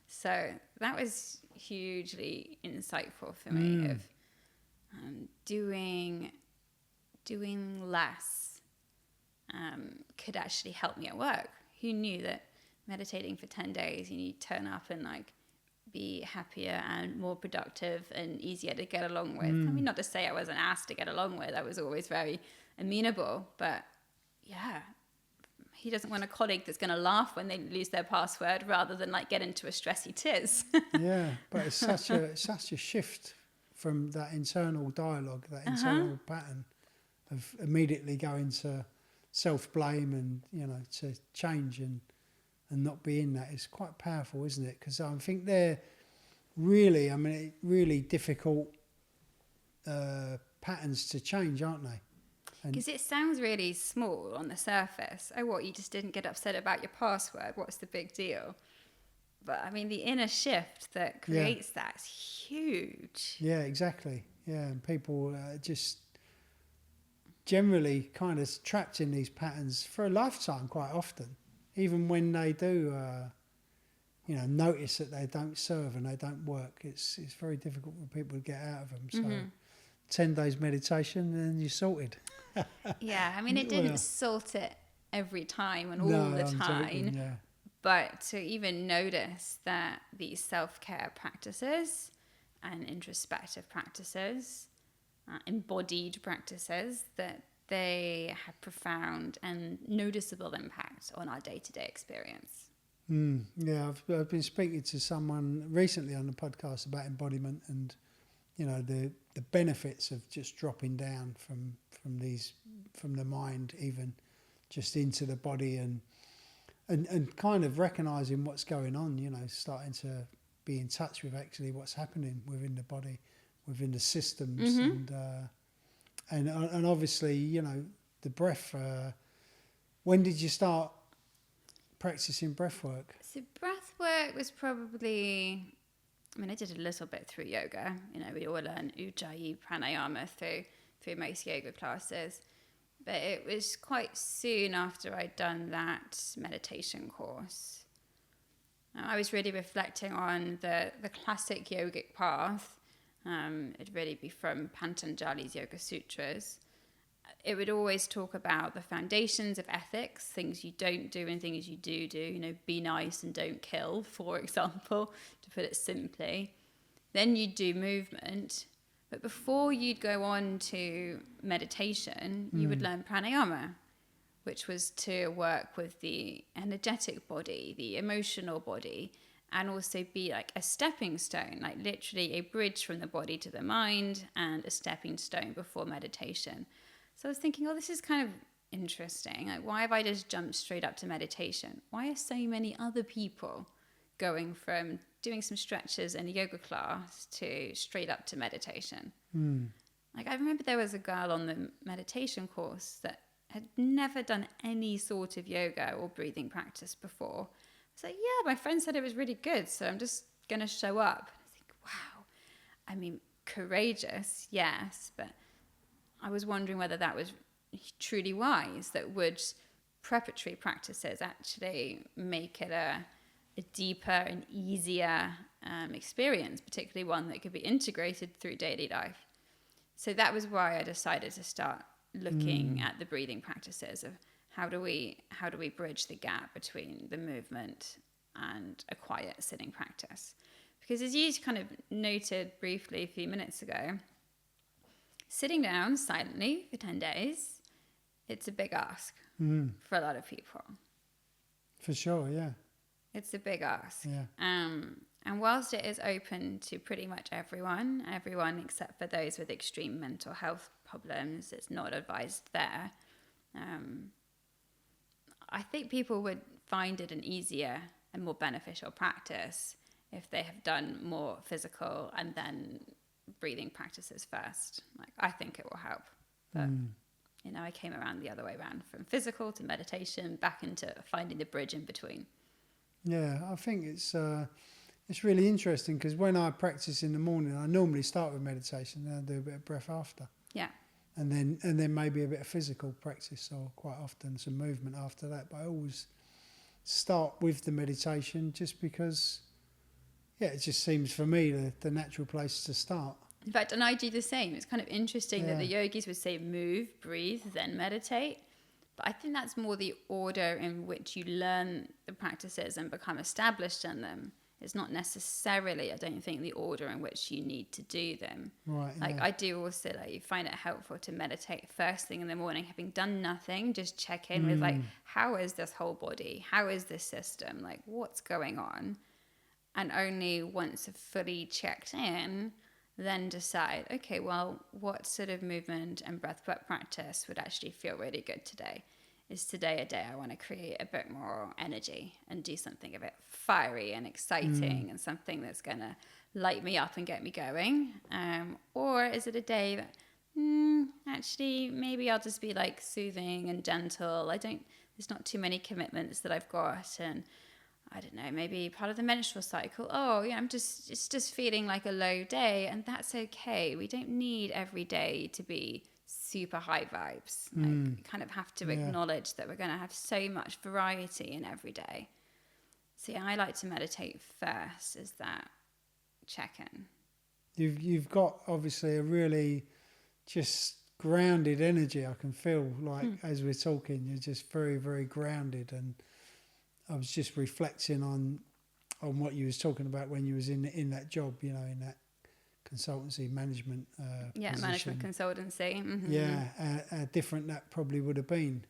So that was hugely insightful for me of doing less could actually help me at work. Who knew that meditating for 10 days, you turn up and like be happier and more productive and easier to get along with. I mean, not to say I wasn't asked to get along with. I was always very amenable, but yeah, he doesn't want a colleague that's going to laugh when they lose their password rather than like get into a stressy tiz. Yeah, but it's such a shift from that internal dialogue, that internal pattern of immediately going to self-blame and, to change and not be in that. It's quite powerful, isn't it? Because I think they're really difficult patterns to change, aren't they? Because it sounds really small on the surface. Oh, what, you just didn't get upset about your password? What's the big deal? But, I mean, the inner shift that creates that's huge. Yeah, exactly. Yeah, and people just generally kind of trapped in these patterns for a lifetime quite often, even when they do, notice that they don't serve and they don't work. It's very difficult for people to get out of them. So 10 days meditation and you're sorted. Yeah, I mean, it didn't sort it every time and all the time. Joking, yeah. But to even notice that these self-care practices and introspective practices, embodied practices, that they have profound and noticeable impact on our day-to-day experience. Yeah, I've been speaking to someone recently on the podcast about embodiment and, the benefits of just dropping down from the mind even just into the body and kind of recognising what's going on, starting to be in touch with actually what's happening within the body, within the systems, and obviously, the breath. When did you start practicing breath work? So breath work was probably, I did a little bit through yoga. We all learn Ujjayi Pranayama through most yoga classes. But it was quite soon after I'd done that meditation course. I was really reflecting on the classic yogic path. It'd really be from Patanjali's Yoga Sutras. It would always talk about the foundations of ethics, things you don't do and things you do. Be nice and don't kill, for example, to put it simply. Then you'd do movement. But before you'd go on to meditation, you would learn pranayama, which was to work with the energetic body, the emotional body, and also be like a stepping stone, like literally a bridge from the body to the mind and a stepping stone before meditation. So I was thinking, this is kind of interesting. Like, why have I just jumped straight up to meditation? Why are so many other people going from doing some stretches in a yoga class to straight up to meditation? Like, I remember there was a girl on the meditation course that had never done any sort of yoga or breathing practice before. I was like, yeah, my friend said it was really good, so I'm just going to show up. I think, wow. Courageous, yes, but I was wondering whether that was truly wise, that would preparatory practices actually make it a deeper and easier experience, particularly one that could be integrated through daily life. So that was why I decided to start looking at the breathing practices of how do we bridge the gap between the movement and a quiet sitting practice. Because as you kind of noted briefly a few minutes ago, sitting down silently for 10 days, it's a big ask for a lot of people. For sure, yeah. It's a big ask. Yeah. And whilst it is open to pretty much everyone except for those with extreme mental health problems, it's not advised there. I think people would find it an easier and more beneficial practice if they have done more physical and then breathing practices first. Like, I think it will help. But I came around the other way around, from physical to meditation, back into finding the bridge in between. Yeah, I think it's really interesting, because when I practice in the morning, I normally start with meditation and I do a bit of breath after. Yeah. And then maybe a bit of physical practice, or quite often some movement after that. But I always start with the meditation, just because, it just seems for me the natural place to start. In fact, and I do the same. It's kind of interesting that the yogis would say move, breathe, then meditate. But I think that's more the order in which you learn the practices and become established in them. It's not necessarily, I don't think, the order in which you need to do them. Right. Like I do also find it helpful to meditate first thing in the morning, having done nothing, just check in with how is this whole body? How is this system? Like, what's going on? And only once I've fully checked in, then decide, okay, well, what sort of movement and breathwork practice would actually feel really good today? Is today a day I want to create a bit more energy and do something a bit fiery and exciting and something that's going to light me up and get me going? Or is it a day that, actually, maybe I'll just be like soothing and gentle. There's not too many commitments that I've got. And I don't know, maybe part of the menstrual cycle. It's just feeling like a low day, and that's okay. We don't need every day to be super high vibes. You kind of have to acknowledge that we're going to have so much variety in every day. So I like to meditate first, is that check-in. You've got obviously a really just grounded energy. I can feel like as we're talking, you're just very, very grounded. And I was just reflecting on what you was talking about when you was in that job, in that consultancy management position. Management consultancy. Mm-hmm. Yeah, different that probably would have been,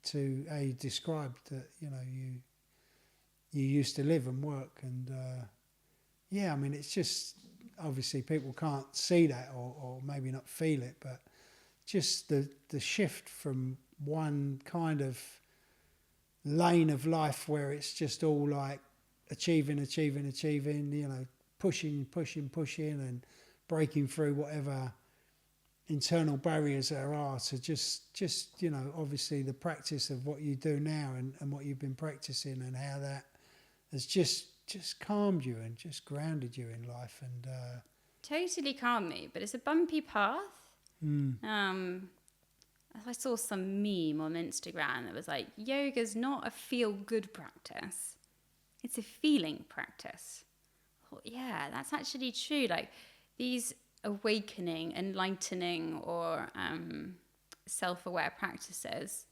to how you described that, you used to live and work. And it's just, obviously people can't see that or maybe not feel it, but just the shift from one kind of lane of life where it's just all like achieving, pushing and breaking through whatever internal barriers there are, to just obviously the practice of what you do now and what you've been practicing, and how that has just calmed you and just grounded you in life. And totally calmed me, but it's a bumpy path. I saw some meme on Instagram that was like, yoga's not a feel-good practice, it's a feeling practice. Well, yeah, that's actually true. Like these awakening, enlightening, or self-aware practices,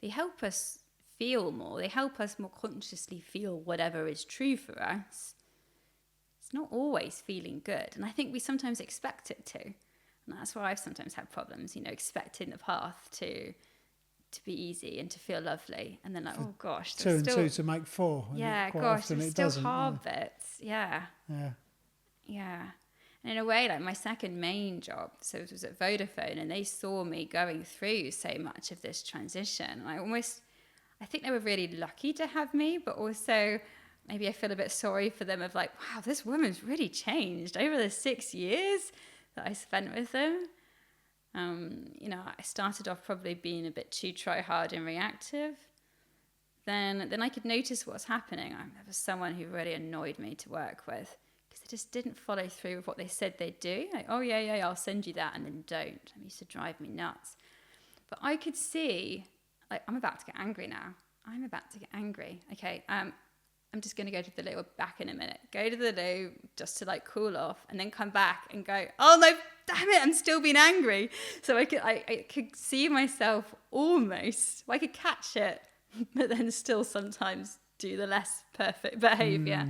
they help us feel more. They help us more consciously feel whatever is true for us. It's not always feeling good, and I think we sometimes expect it to. And that's why I've sometimes had problems, expecting the path to be easy and to feel lovely. And then oh gosh. Two and two to make four. Yeah, gosh, there's still hard bits. Yeah. And in a way, like my second main job, so it was at Vodafone, and they saw me going through so much of this transition. And I think they were really lucky to have me, but also maybe I feel a bit sorry for them, of like, wow, this woman's really changed over the 6 years that I spent with them. I started off probably being a bit too try-hard and reactive. Then I could notice what's happening. There was someone who really annoyed me to work with, because they just didn't follow through with what they said they'd do. Like, oh yeah, I'll send you that, and then don't. It used to drive me nuts. But I could see, like, I'm about to get angry now. Okay, I'm just going to go to the loo. We're back in a minute. Go to the loo just to like cool off, and then come back and go, oh no, damn it, I'm still being angry. So I could see myself almost, I could catch it, but then still sometimes do the less perfect behaviour.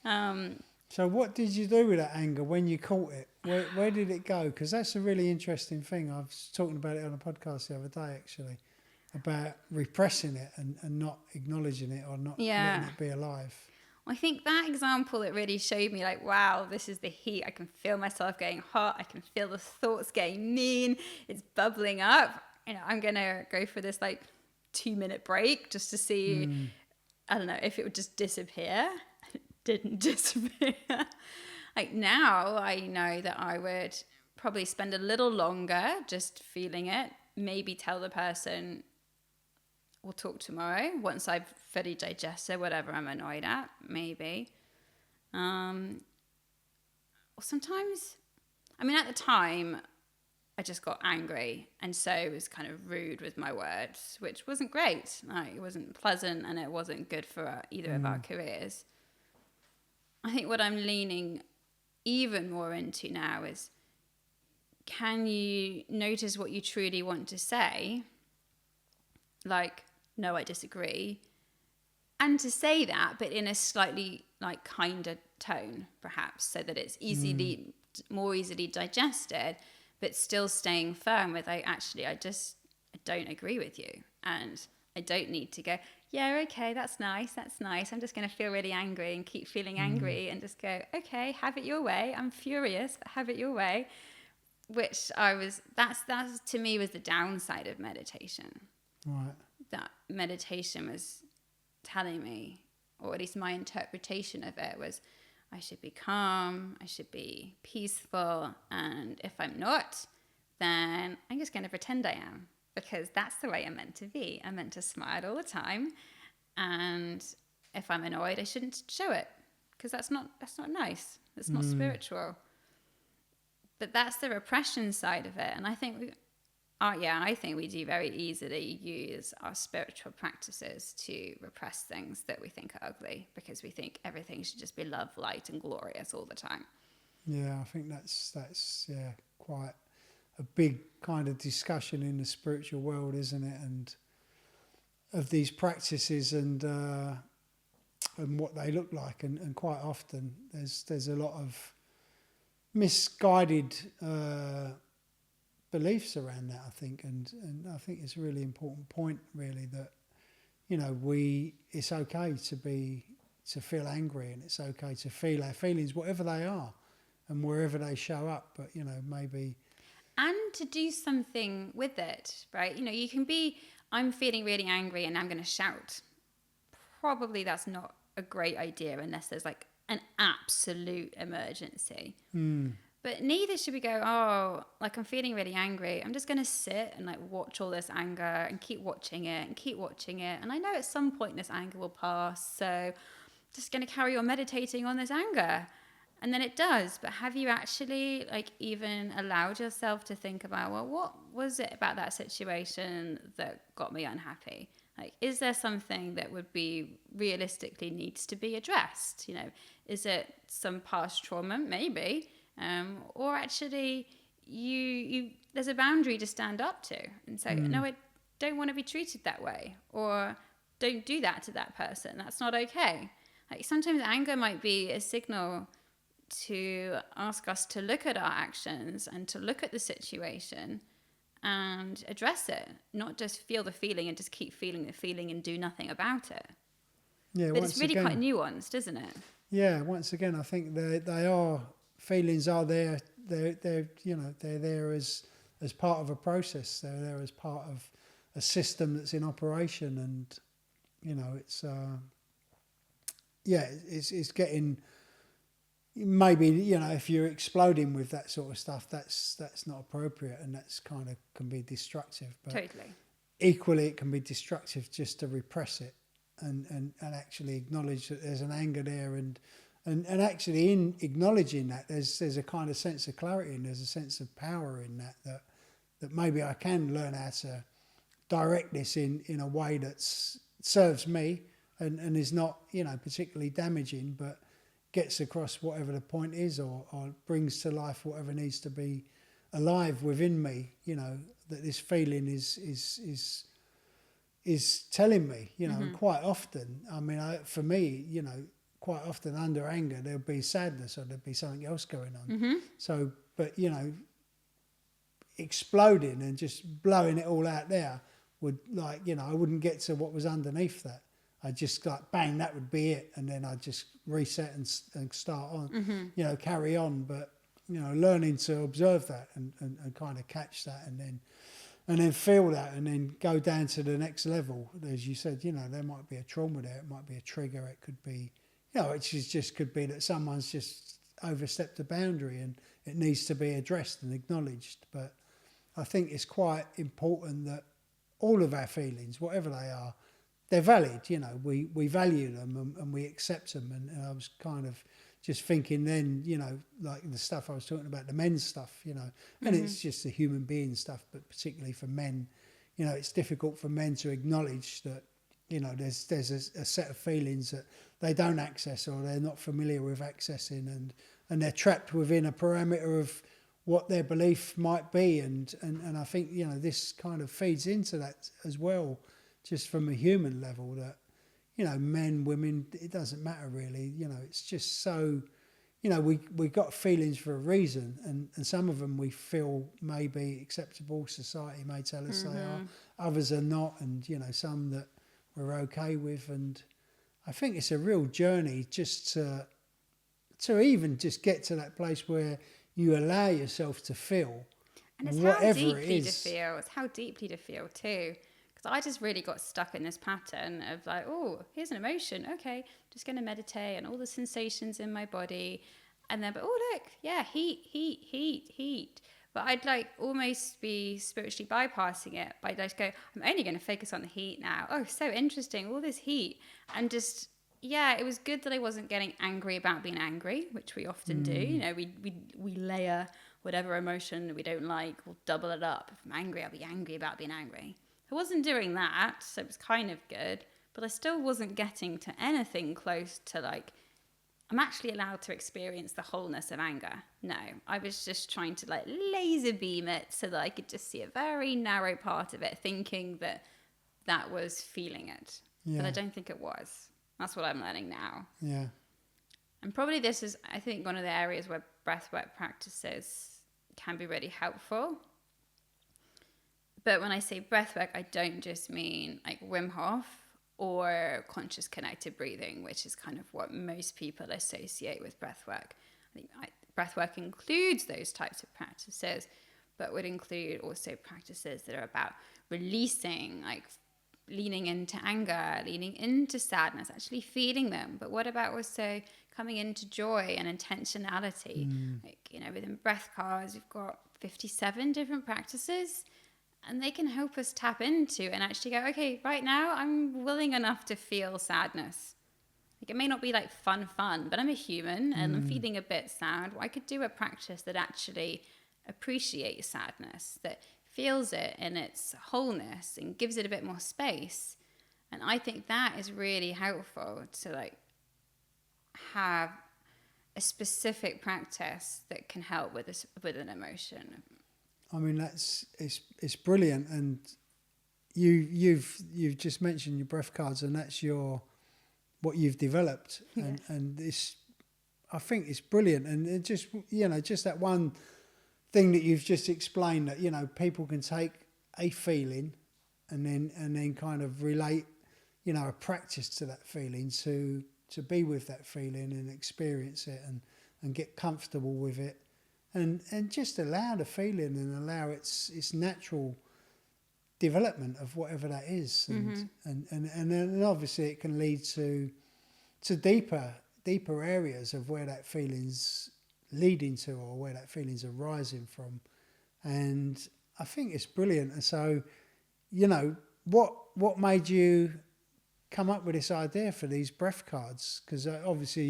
So what did you do with that anger when you caught it? Where did it go? Because that's a really interesting thing. I was talking about it on a podcast the other day, actually, about repressing it and not acknowledging it, or not letting it be alive. Well, I think that example, it really showed me like, wow, this is the heat. I can feel myself getting hot. I can feel the thoughts getting mean. It's bubbling up. I'm going to go for this like 2-minute break just to see, I don't know, if it would just disappear. It didn't disappear. Like now I know that I would probably spend a little longer just feeling it, maybe tell the person, we'll talk tomorrow once I've fully digested whatever I'm annoyed at, maybe. Or sometimes, I mean, at the time, I just got angry, and so it was kind of rude with my words, which wasn't great. Like, it wasn't pleasant, and it wasn't good for either of our careers. I think what I'm leaning even more into now is, can you notice what you truly want to say? Like, no, I disagree. And to say that, but in a slightly like kinder tone, perhaps, so that it's more easily digested, but still staying firm with, I don't agree with you. And I don't need to go, yeah, okay, that's nice. I'm just going to feel really angry and keep feeling angry and just go, okay, have it your way. I'm furious, but have it your way. Which that's to me was the downside of meditation. Right. That meditation was telling me, or at least my interpretation of it was, I should be calm, I should be peaceful, and if I'm not, then I'm just going to pretend I am, because that's the way I'm meant to be. I'm meant to smile all the time, and if I'm annoyed, I shouldn't show it, because that's not nice. It's not spiritual. But that's the repression side of it, and I think we do very easily use our spiritual practices to repress things that we think are ugly, because we think everything should just be love, light, and glorious all the time. Yeah, I think that's quite a big kind of discussion in the spiritual world, isn't it? And of these practices and what they look like, and quite often there's a lot of misguided beliefs around that, I think, and I think it's a really important point, really, that, you know, it's okay to feel angry, and it's okay to feel our feelings, whatever they are and wherever they show up, but, you know, maybe, and to do something with it, right? You know, you can be, I'm feeling really angry and I'm going to shout. Probably that's not a great idea unless there's like an absolute emergency. But neither should we go, oh, like, I'm feeling really angry, I'm just going to sit and like watch all this anger and keep watching it. And I know at some point this anger will pass, so I'm just going to carry on meditating on this anger. And then it does. But have you actually like even allowed yourself to think about, well, what was it about that situation that got me unhappy? Like, is there something that would be realistically needs to be addressed? You know, is it some past trauma? Maybe. Or actually, you there's a boundary to stand up to and say, no, I don't want to be treated that way, or don't do that to that person. That's not okay. Like, sometimes anger might be a signal to ask us to look at our actions and to look at the situation and address it, not just feel the feeling and just keep feeling the feeling and do nothing about it. Yeah, but it's really quite nuanced, isn't it? Yeah, once again, I think they are. Feelings are there. They're you know, they're there as part of a process. They're there as part of a system that's in operation, and you know, it's it's getting, maybe, you know, if you're exploding with that sort of stuff, that's not appropriate, and that's kind of can be destructive. But totally. Equally, it can be destructive just to repress it and actually acknowledge that there's an anger there, and actually in acknowledging that there's a kind of sense of clarity, and there's a sense of power in that maybe I can learn how to direct this in a way that serves me and is not, you know, particularly damaging, but gets across whatever the point is, or brings to life whatever needs to be alive within me, you know, that this feeling is telling me, you know. And quite often, I mean, for me, you know, quite often under anger there'll be sadness, or there'll be something else going on. So, but, you know, exploding and just blowing it all out there would, like, you know, I wouldn't get to what was underneath that. I'd just like, bang, that would be it, and then I'd just reset and start on, you know, carry on. But, you know, learning to observe that and kind of catch that, and then feel that, and then go down to the next level. As you said, you know, there might be a trauma there, it might be a trigger, it could be, you know, it just could be that someone's just overstepped a boundary and it needs to be addressed and acknowledged. But I think it's quite important that all of our feelings, whatever they are, they're valid. You know, we value them and we accept them. And I was kind of just thinking then, you know, like the stuff I was talking about, the men's stuff, you know, and it's just the human being stuff, but particularly for men, you know, it's difficult for men to acknowledge that, you know, there's a set of feelings that they don't access or they're not familiar with accessing, and they're trapped within a parameter of what their belief might be. And I think, you know, this kind of feeds into that as well, just from a human level, that, you know, men, women, it doesn't matter really. You know, it's just so, you know, we got feelings for a reason, and some of them we feel may be acceptable. Society may tell us they are, others are not, and, you know, some that we're okay with. And I think it's a real journey just to even just get to that place where you allow yourself to feel, and it's whatever how deeply it is. to feel. It's how deeply to feel too. Because I just really got stuck in this pattern of like, oh, here's an emotion. Okay, just going to meditate and all the sensations in my body. And then, but oh, look, yeah, heat. But I'd like almost be spiritually bypassing it by just go, I'm only going to focus on the heat now. Oh, so interesting, all this heat. And just, yeah, it was good that I wasn't getting angry about being angry, which we often do. You know, we layer whatever emotion we don't like, we'll double it up. If I'm angry, I'll be angry about being angry. I wasn't doing that, so it was kind of good, but I still wasn't getting to anything close to like, I'm actually allowed to experience the wholeness of anger. No, I was just trying to like laser beam it so that I could just see a very narrow part of it, thinking that that was feeling it. But I don't think it was. That's what I'm learning now. Yeah. And probably this is, I think, one of the areas where breathwork practices can be really helpful. But when I say breathwork, I don't just mean like Wim Hof or conscious connected breathing, which is kind of what most people associate with breathwork. I think breathwork includes those types of practices, but would include also practices that are about releasing, like leaning into anger, leaning into sadness, actually feeling them. But what about also coming into joy and intentionality? Like, you know, within breath cards, we've got 57 different practices. And they can help us tap into and actually go, okay, right now I'm willing enough to feel sadness. Like, it may not be like fun, but I'm a human and I'm feeling a bit sad. Well, I could do a practice that actually appreciates sadness, that feels it in its wholeness and gives it a bit more space. And I think that is really helpful to like have a specific practice that can help with an emotion. I mean, it's brilliant, and you've just mentioned your breath cards, and that's what you've developed, and this, I think it's brilliant, and it just, you know, just that one thing that you've just explained, that, you know, people can take a feeling and then kind of relate, you know, a practice to that feeling, to be with that feeling and experience it and get comfortable with it. And just allow the feeling and allow its natural development of whatever that is, and then obviously it can lead to deeper areas of where that feeling's leading to, or where that feeling's arising from. And I think it's brilliant. And so, you know, what made you come up with this idea for these breath cards? Because obviously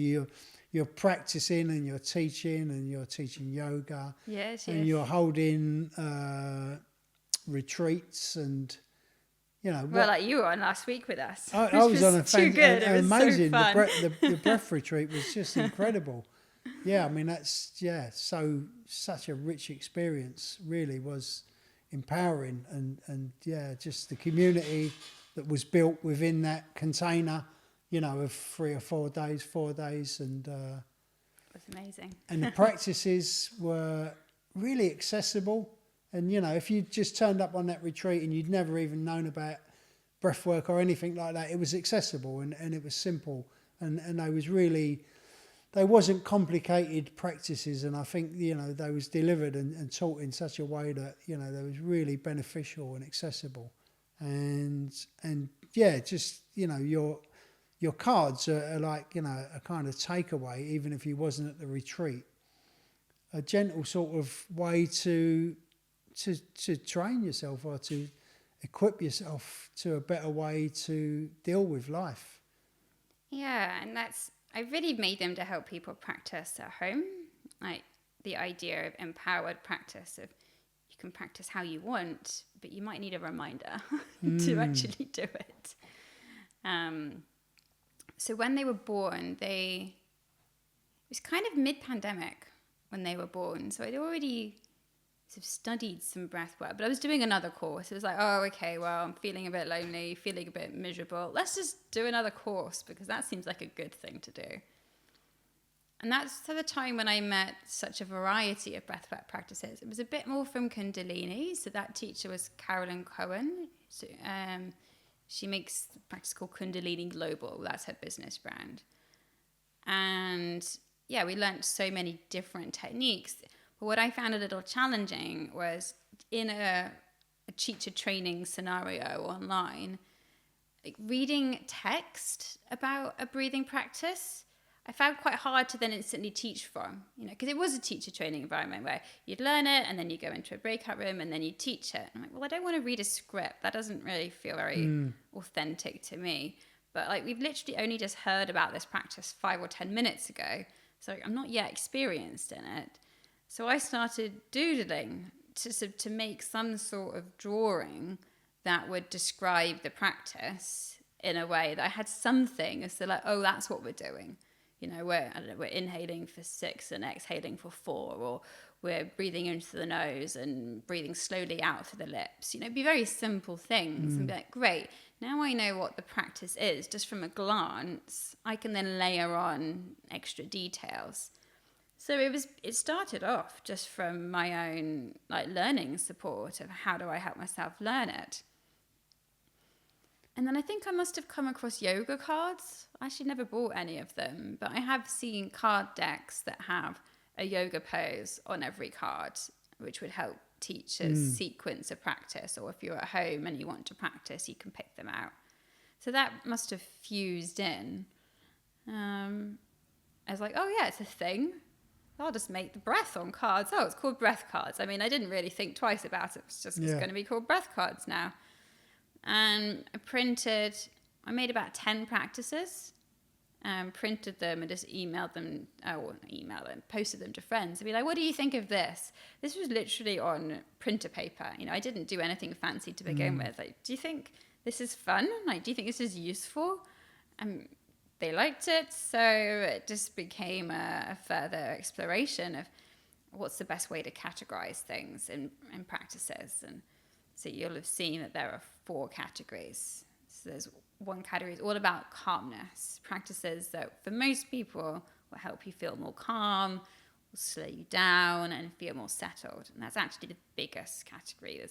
you're practicing and you're teaching yoga. Yes. And you're holding retreats, and, you know. Well, like you were on last week with us. I was on an amazing, so fun. the breath retreat was just incredible. Yeah, I mean, that's, such a rich experience, really was empowering, and just the community that was built within that container, you know, of 3 or 4 days, and it was amazing. And the practices were really accessible. And, you know, if you just turned up on that retreat and you'd never even known about breath work or anything like that, it was accessible and it was simple, and they wasn't complicated practices, and I think, you know, they was delivered and taught in such a way that, you know, they was really beneficial and accessible. And just, you know, your cards are like, you know, a kind of takeaway, even if you wasn't at the retreat. A gentle sort of way to to train yourself or to equip yourself to a better way to deal with life. Yeah, and I really made them to help people practice at home. Like the idea of empowered practice, of you can practice how you want, but you might need a reminder to actually do it. So when they were born, it was kind of mid-pandemic when they were born. So I'd already sort of studied some breath work, but I was doing another course. It was like, oh, okay, well, I'm feeling a bit lonely, feeling a bit miserable. Let's just do another course because that seems like a good thing to do. And that's the time when I met such a variety of breathwork practices. It was a bit more from Kundalini. So that teacher was Carolyn Cohen. So, she makes a practice called Kundalini Global. That's her business brand. And yeah, we learned so many different techniques. But what I found a little challenging was in a teacher training scenario online, like reading text about a breathing practice, I found quite hard to then instantly teach from, because it was a teacher training environment where you'd learn it and then you go into a breakout room and then you teach it. I'm like, well, I don't want to read a script. That doesn't really feel very authentic to me. But like we've literally only just heard about this practice 5 or 10 minutes ago. So I'm not yet experienced in it. So I started doodling to make some sort of drawing that would describe the practice in a way that I had something as to like, oh, that's what we're doing. We're inhaling for 6 and exhaling for 4, or we're breathing into the nose and breathing slowly out through the lips. It'd be very simple things and be like, great, now I know what the practice is. Just from a glance, I can then layer on extra details. So it started off just from my own learning support of how do I help myself learn it. And then I think I must have come across yoga cards. I actually never bought any of them, but I have seen card decks that have a yoga pose on every card, which would help teach a sequence of practice. Or if you're at home and you want to practice, you can pick them out. So that must have fused in. I was like, oh yeah, it's a thing. I'll just make the breath on cards. Oh, it's called breath cards. I mean, I didn't really think twice about it. It's going to be called breath cards now. And I made about 10 practices, printed them and just posted them to friends. I'd be like, what do you think of this? This was literally on printer paper. I didn't do anything fancy to begin with. Like, do you think this is fun? Like, do you think this is useful? And they liked it. So it just became a further exploration of what's the best way to categorize things in practices. And so you'll have seen that there are 4 categories. So there's one category is all about calmness, practices that for most people will help you feel more calm, will slow you down and feel more settled. And that's actually the biggest category. I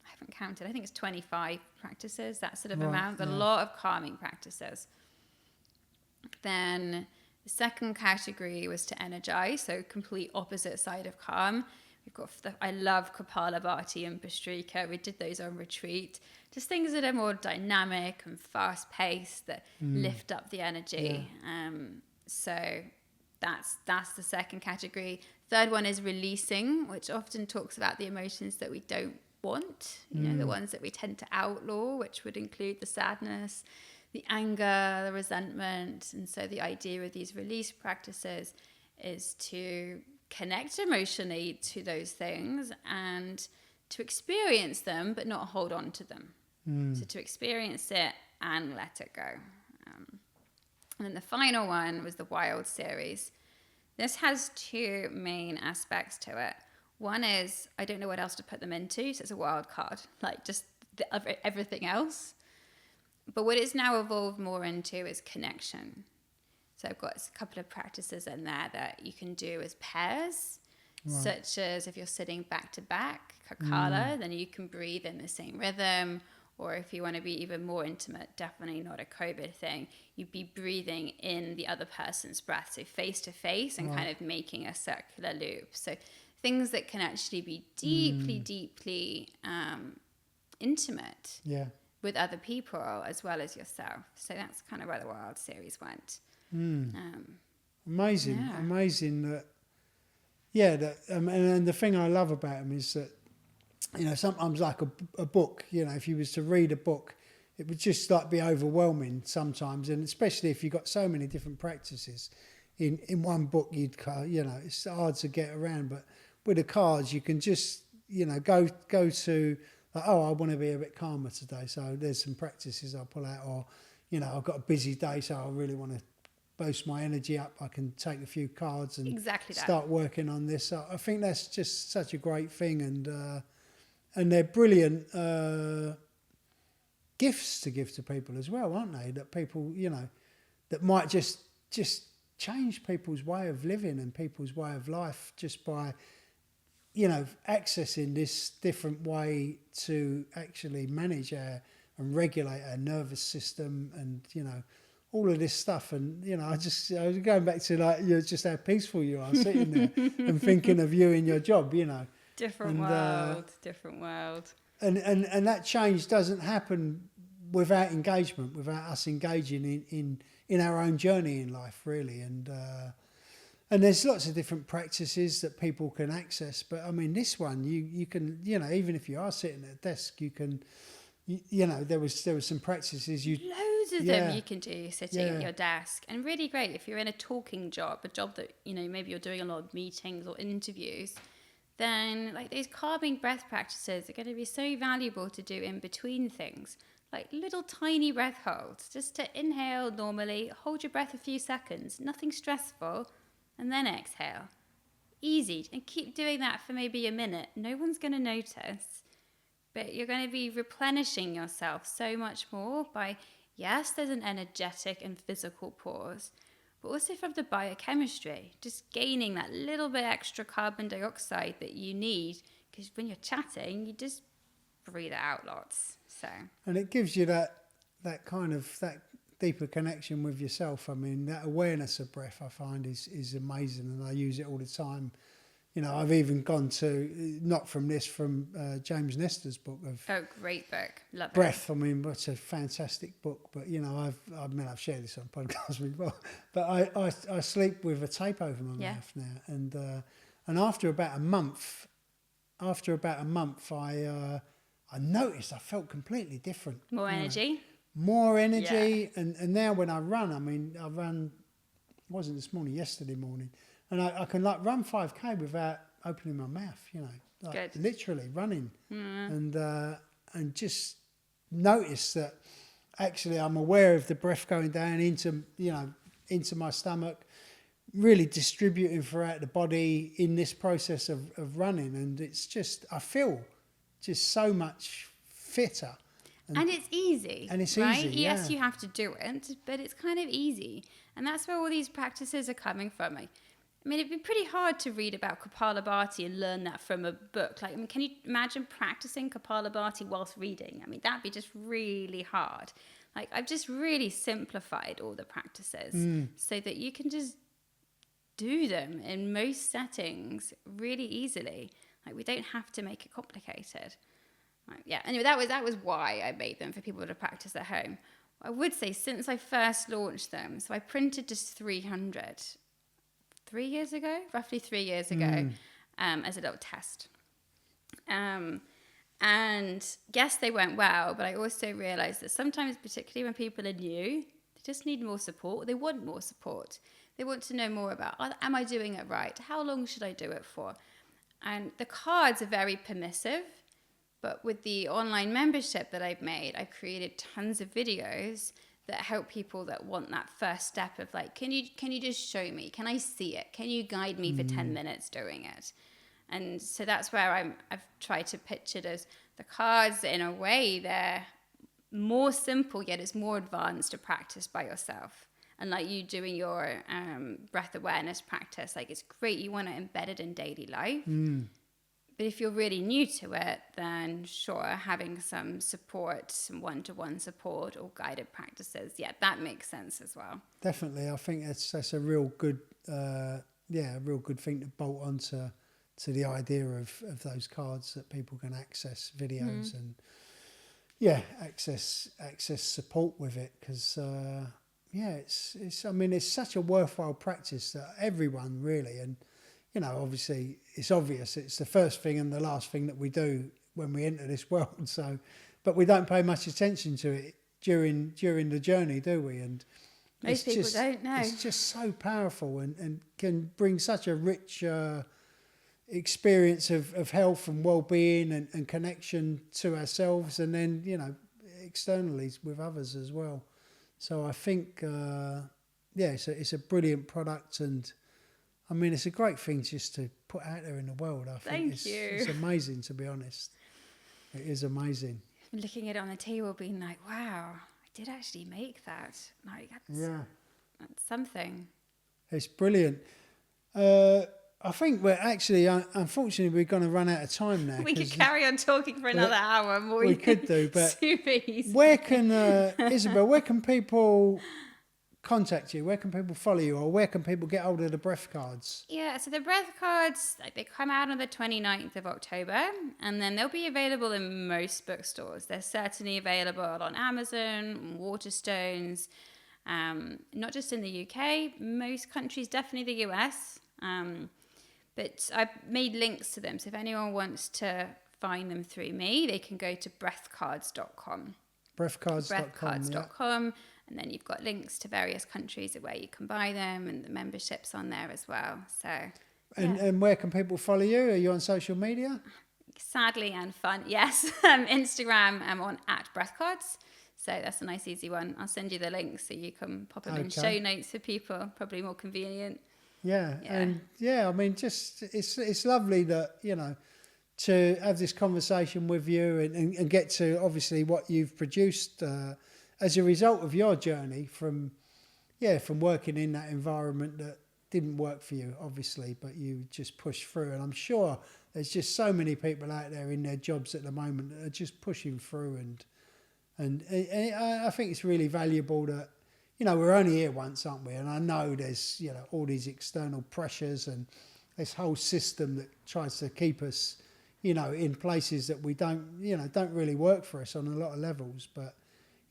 haven't counted. I think it's 25 practices, that sort of amount. A lot of calming practices. Then the second category was to energize, so complete opposite side of calm. We've got I love Kapalabhati and Bhastrika. We did those on retreat. Just things that are more dynamic and fast-paced that lift up the energy. Yeah. So that's the second category. Third one is releasing, which often talks about the emotions that we don't want. The ones that we tend to outlaw, which would include the sadness, the anger, the resentment. And so the idea of these release practices is to connect emotionally to those things and to experience them but not hold on to them. So to experience it and let it go. And then the final one was the Wild series. This has 2 main aspects to it. One is I don't know what else to put them into, so it's a wild card, like just everything else. But what it's now evolved more into is connection. So I've got a couple of practices in there that you can do as pairs, such as if you're sitting back to back, Kakala, then you can breathe in the same rhythm. Or if you want to be even more intimate, definitely not a COVID thing, you'd be breathing in the other person's breath, so face to face and kind of making a circular loop. So things that can actually be deeply intimate with other people as well as yourself. So that's kind of where the Wild series went. Amazing that, and the thing I love about them is that you know, sometimes like a book, you know, if you was to read a book, it would just like be overwhelming sometimes, and especially if you've got so many different practices in one book, you know, it's hard to get around. But with the cards, you can just, you know, go to, like, oh, I want to be a bit calmer today, so there's some practices I'll pull out, or, you know, I've got a busy day, so I really want to boost my energy up. I can take a few cards and start working on this. So I think that's just such a great thing, and they're brilliant gifts to give to people as well, aren't they? That people, you know, that might just change people's way of living and people's way of life just by, you know, accessing this different way to actually manage and regulate our nervous system, and, you know, all of this stuff. And, you know, I was going back to, like, you know, just how peaceful you are sitting there and thinking of you in your job, you know. Different world. And that change doesn't happen without engagement, without us engaging in our own journey in life, really. And there's lots of different practices that people can access. But, I mean, this one, you can, you know, even if you are sitting at a desk, you can, you know, there was some practices. Loads of them you can do sitting at your desk. And really great if you're in a talking job, a job that, you know, maybe you're doing a lot of meetings or interviews, then, like, these calming breath practices are going to be so valuable to do in between things. Like little tiny breath holds, just to inhale normally, hold your breath a few seconds, nothing stressful, and then exhale. Easy, and keep doing that for maybe a minute. No one's going to notice, but you're going to be replenishing yourself so much more by, yes, there's an energetic and physical pause, but also from the biochemistry, just gaining that little bit extra carbon dioxide that you need, because when you're chatting, you just breathe it out lots. So. And it gives you that kind of, that deeper connection with yourself. I mean, that awareness of breath, I find, is amazing, and I use it all the time. You know, I've even gone to, not from this, from James Nestor's book of... Oh, great book. Love Breath. I mean, it's a fantastic book. But, you know, I've shared this on podcasts before, but I sleep with a tape over my mouth now. And after about a month, I noticed I felt completely different. More energy? More energy. Yeah. And now when I run, I mean, I ran, wasn't this morning, yesterday morning, and I can, like, run 5K without opening my mouth, you know, like literally running. And just notice that actually I'm aware of the breath going down into my stomach, really distributing throughout the body in this process of running. And it's just, I feel just so much fitter. And it's easy. And it's right? easy, Yes, you have to do it, but it's kind of easy. And that's where all these practices are coming from. I mean, it'd be pretty hard to read about Kapalabhati and learn that from a book. Like, I mean, can you imagine practicing Kapalabhati whilst reading? I mean, that'd be just really hard. Like, I've just really simplified all the practices so that you can just do them in most settings really easily. Like, we don't have to make it complicated. Right, yeah, anyway, that was why I made them for people to practice at home. I would say since I first launched them, so I printed just 300 roughly 3 years ago, as a little test. And yes, they went well, but I also realized that sometimes, particularly when people are new, they just need more support. They want more support. They want to know more about, am I doing it right? How long should I do it for? And the cards are very permissive, but with the online membership that I've made, I've created tons of videos that help people that want that first step of, like, can you just show me? Can I see it? Can you guide me for 10 minutes doing it? And so that's where I've tried to pitch it as the cards, in a way, they're more simple, yet it's more advanced to practice by yourself. And like you doing your breath awareness practice, like, it's great. You want to embed it in daily life. But if you're really new to it, then sure, having some support, some one-to-one support or guided practices, yeah, that makes sense as well. Definitely. I think that's a real good, a real good thing to bolt onto the idea of those cards, that people can access videos and access support with it, because it's I mean, it's such a worthwhile practice that everyone really, and you know, obviously it's obvious, it's the first thing and the last thing that we do when we enter this world. So, but we don't pay much attention to it during the journey, do we? And most people don't know. It's just so powerful and can bring such a rich experience of health and well-being and connection to ourselves, and then, you know, externally with others as well. So I think, it's a brilliant product, and I mean, it's a great thing just to put out there in the world. I think it's amazing, to be honest. It is amazing. Looking at it on the table, being like, wow, I did actually make that. Like, that's something. It's brilliant. I think we're actually, unfortunately, we're going to run out of time now. We could carry on talking for another hour more. We could do, but Super where can, Isabel, where can people contact you? Where can people follow you? Or where can people get hold of the breath cards? Yeah, so the breath cards, they come out on the 29th of October, and then they'll be available in most bookstores. They're certainly available on Amazon, Waterstones, not just in the UK, most countries, definitely the US. But I've made links to them, so if anyone wants to find them through me, they can go to breathcards.com. Breathcards.com, and then you've got links to various countries where you can buy them, and the membership's on there as well. So, and where can people follow you? Are you on social media? Sadly and fun, yes. Instagram, I'm on @breathcards. So that's a nice easy one. I'll send you the links so you can pop them in show notes for people, probably more convenient. Yeah, and I mean, just it's lovely that, you know, to have this conversation with you and get to obviously what you've produced as a result of your journey from working in that environment that didn't work for you, obviously, but you just pushed through. And I'm sure there's just so many people out there in their jobs at the moment that are just pushing through, and I think it's really valuable that, you know, we're only here once, aren't we? And I know there's, you know, all these external pressures and this whole system that tries to keep us, you know, in places that we don't really work for us on a lot of levels. But,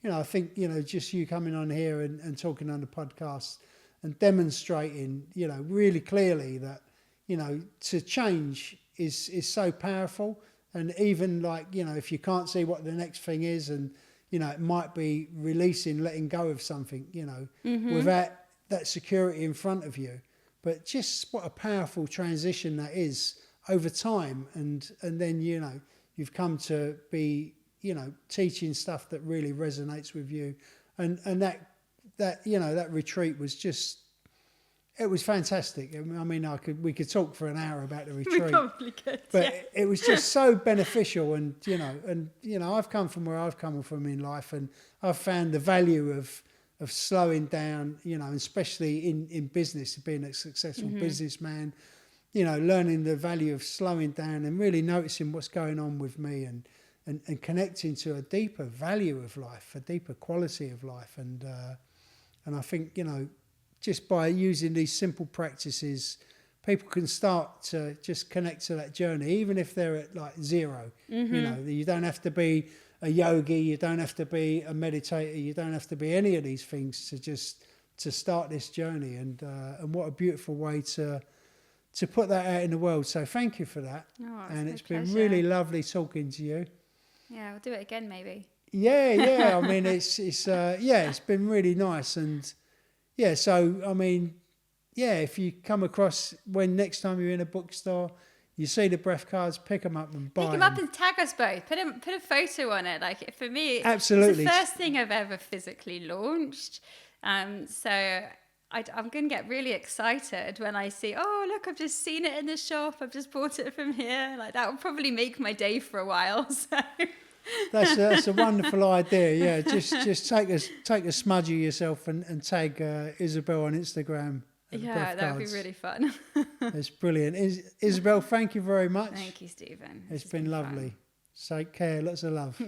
you know, I think, you know, just you coming on here and talking on the podcast and demonstrating, you know, really clearly that, you know, to change is so powerful. And even like, you know, if you can't see what the next thing is, and, you know, it might be releasing, letting go of something, you know, without that security in front of you. But just what a powerful transition that is over time. And then, you know, you've come to be, you know, teaching stuff that really resonates with you. And that, you know, that retreat was just, it was fantastic. I mean, we could talk for an hour about the retreat. We probably could, but it was just so beneficial, and you know, I've come from where I've come from in life, and I've found the value of slowing down, you know, especially in business, being a successful businessman, you know, learning the value of slowing down and really noticing what's going on with me, and connecting to a deeper value of life, a deeper quality of life, and I think, you know, just by using these simple practices, people can start to just connect to that journey, even if they're at like zero. You know, you don't have to be a yogi, you don't have to be a meditator, you don't have to be any of these things to start this journey. And what a beautiful way to put that out in the world. So thank you for that. Oh, and it's pleasure. been really lovely talking to you. Yeah, we'll do it again maybe. Yeah. I mean, it's been really nice. And yeah, so, I mean, yeah, if you come across, when next time you're in a bookstore, you see the breath cards, pick them up and buy them. Pick them up and tag us both. Put a photo on it. Like, for me, absolutely, it's the first thing I've ever physically launched. So I'm going to get really excited when I see, oh, look, I've just seen it in the shop. I've just bought it from here. Like, that will probably make my day for a while. So... That's a wonderful idea. Yeah, just take a smudge of yourself and tag Isabel on Instagram. Yeah, that would be really fun. It's brilliant. Isabel, thank you very much. Thank you, Stephen. It's been lovely. Fun. Take care. Lots of love.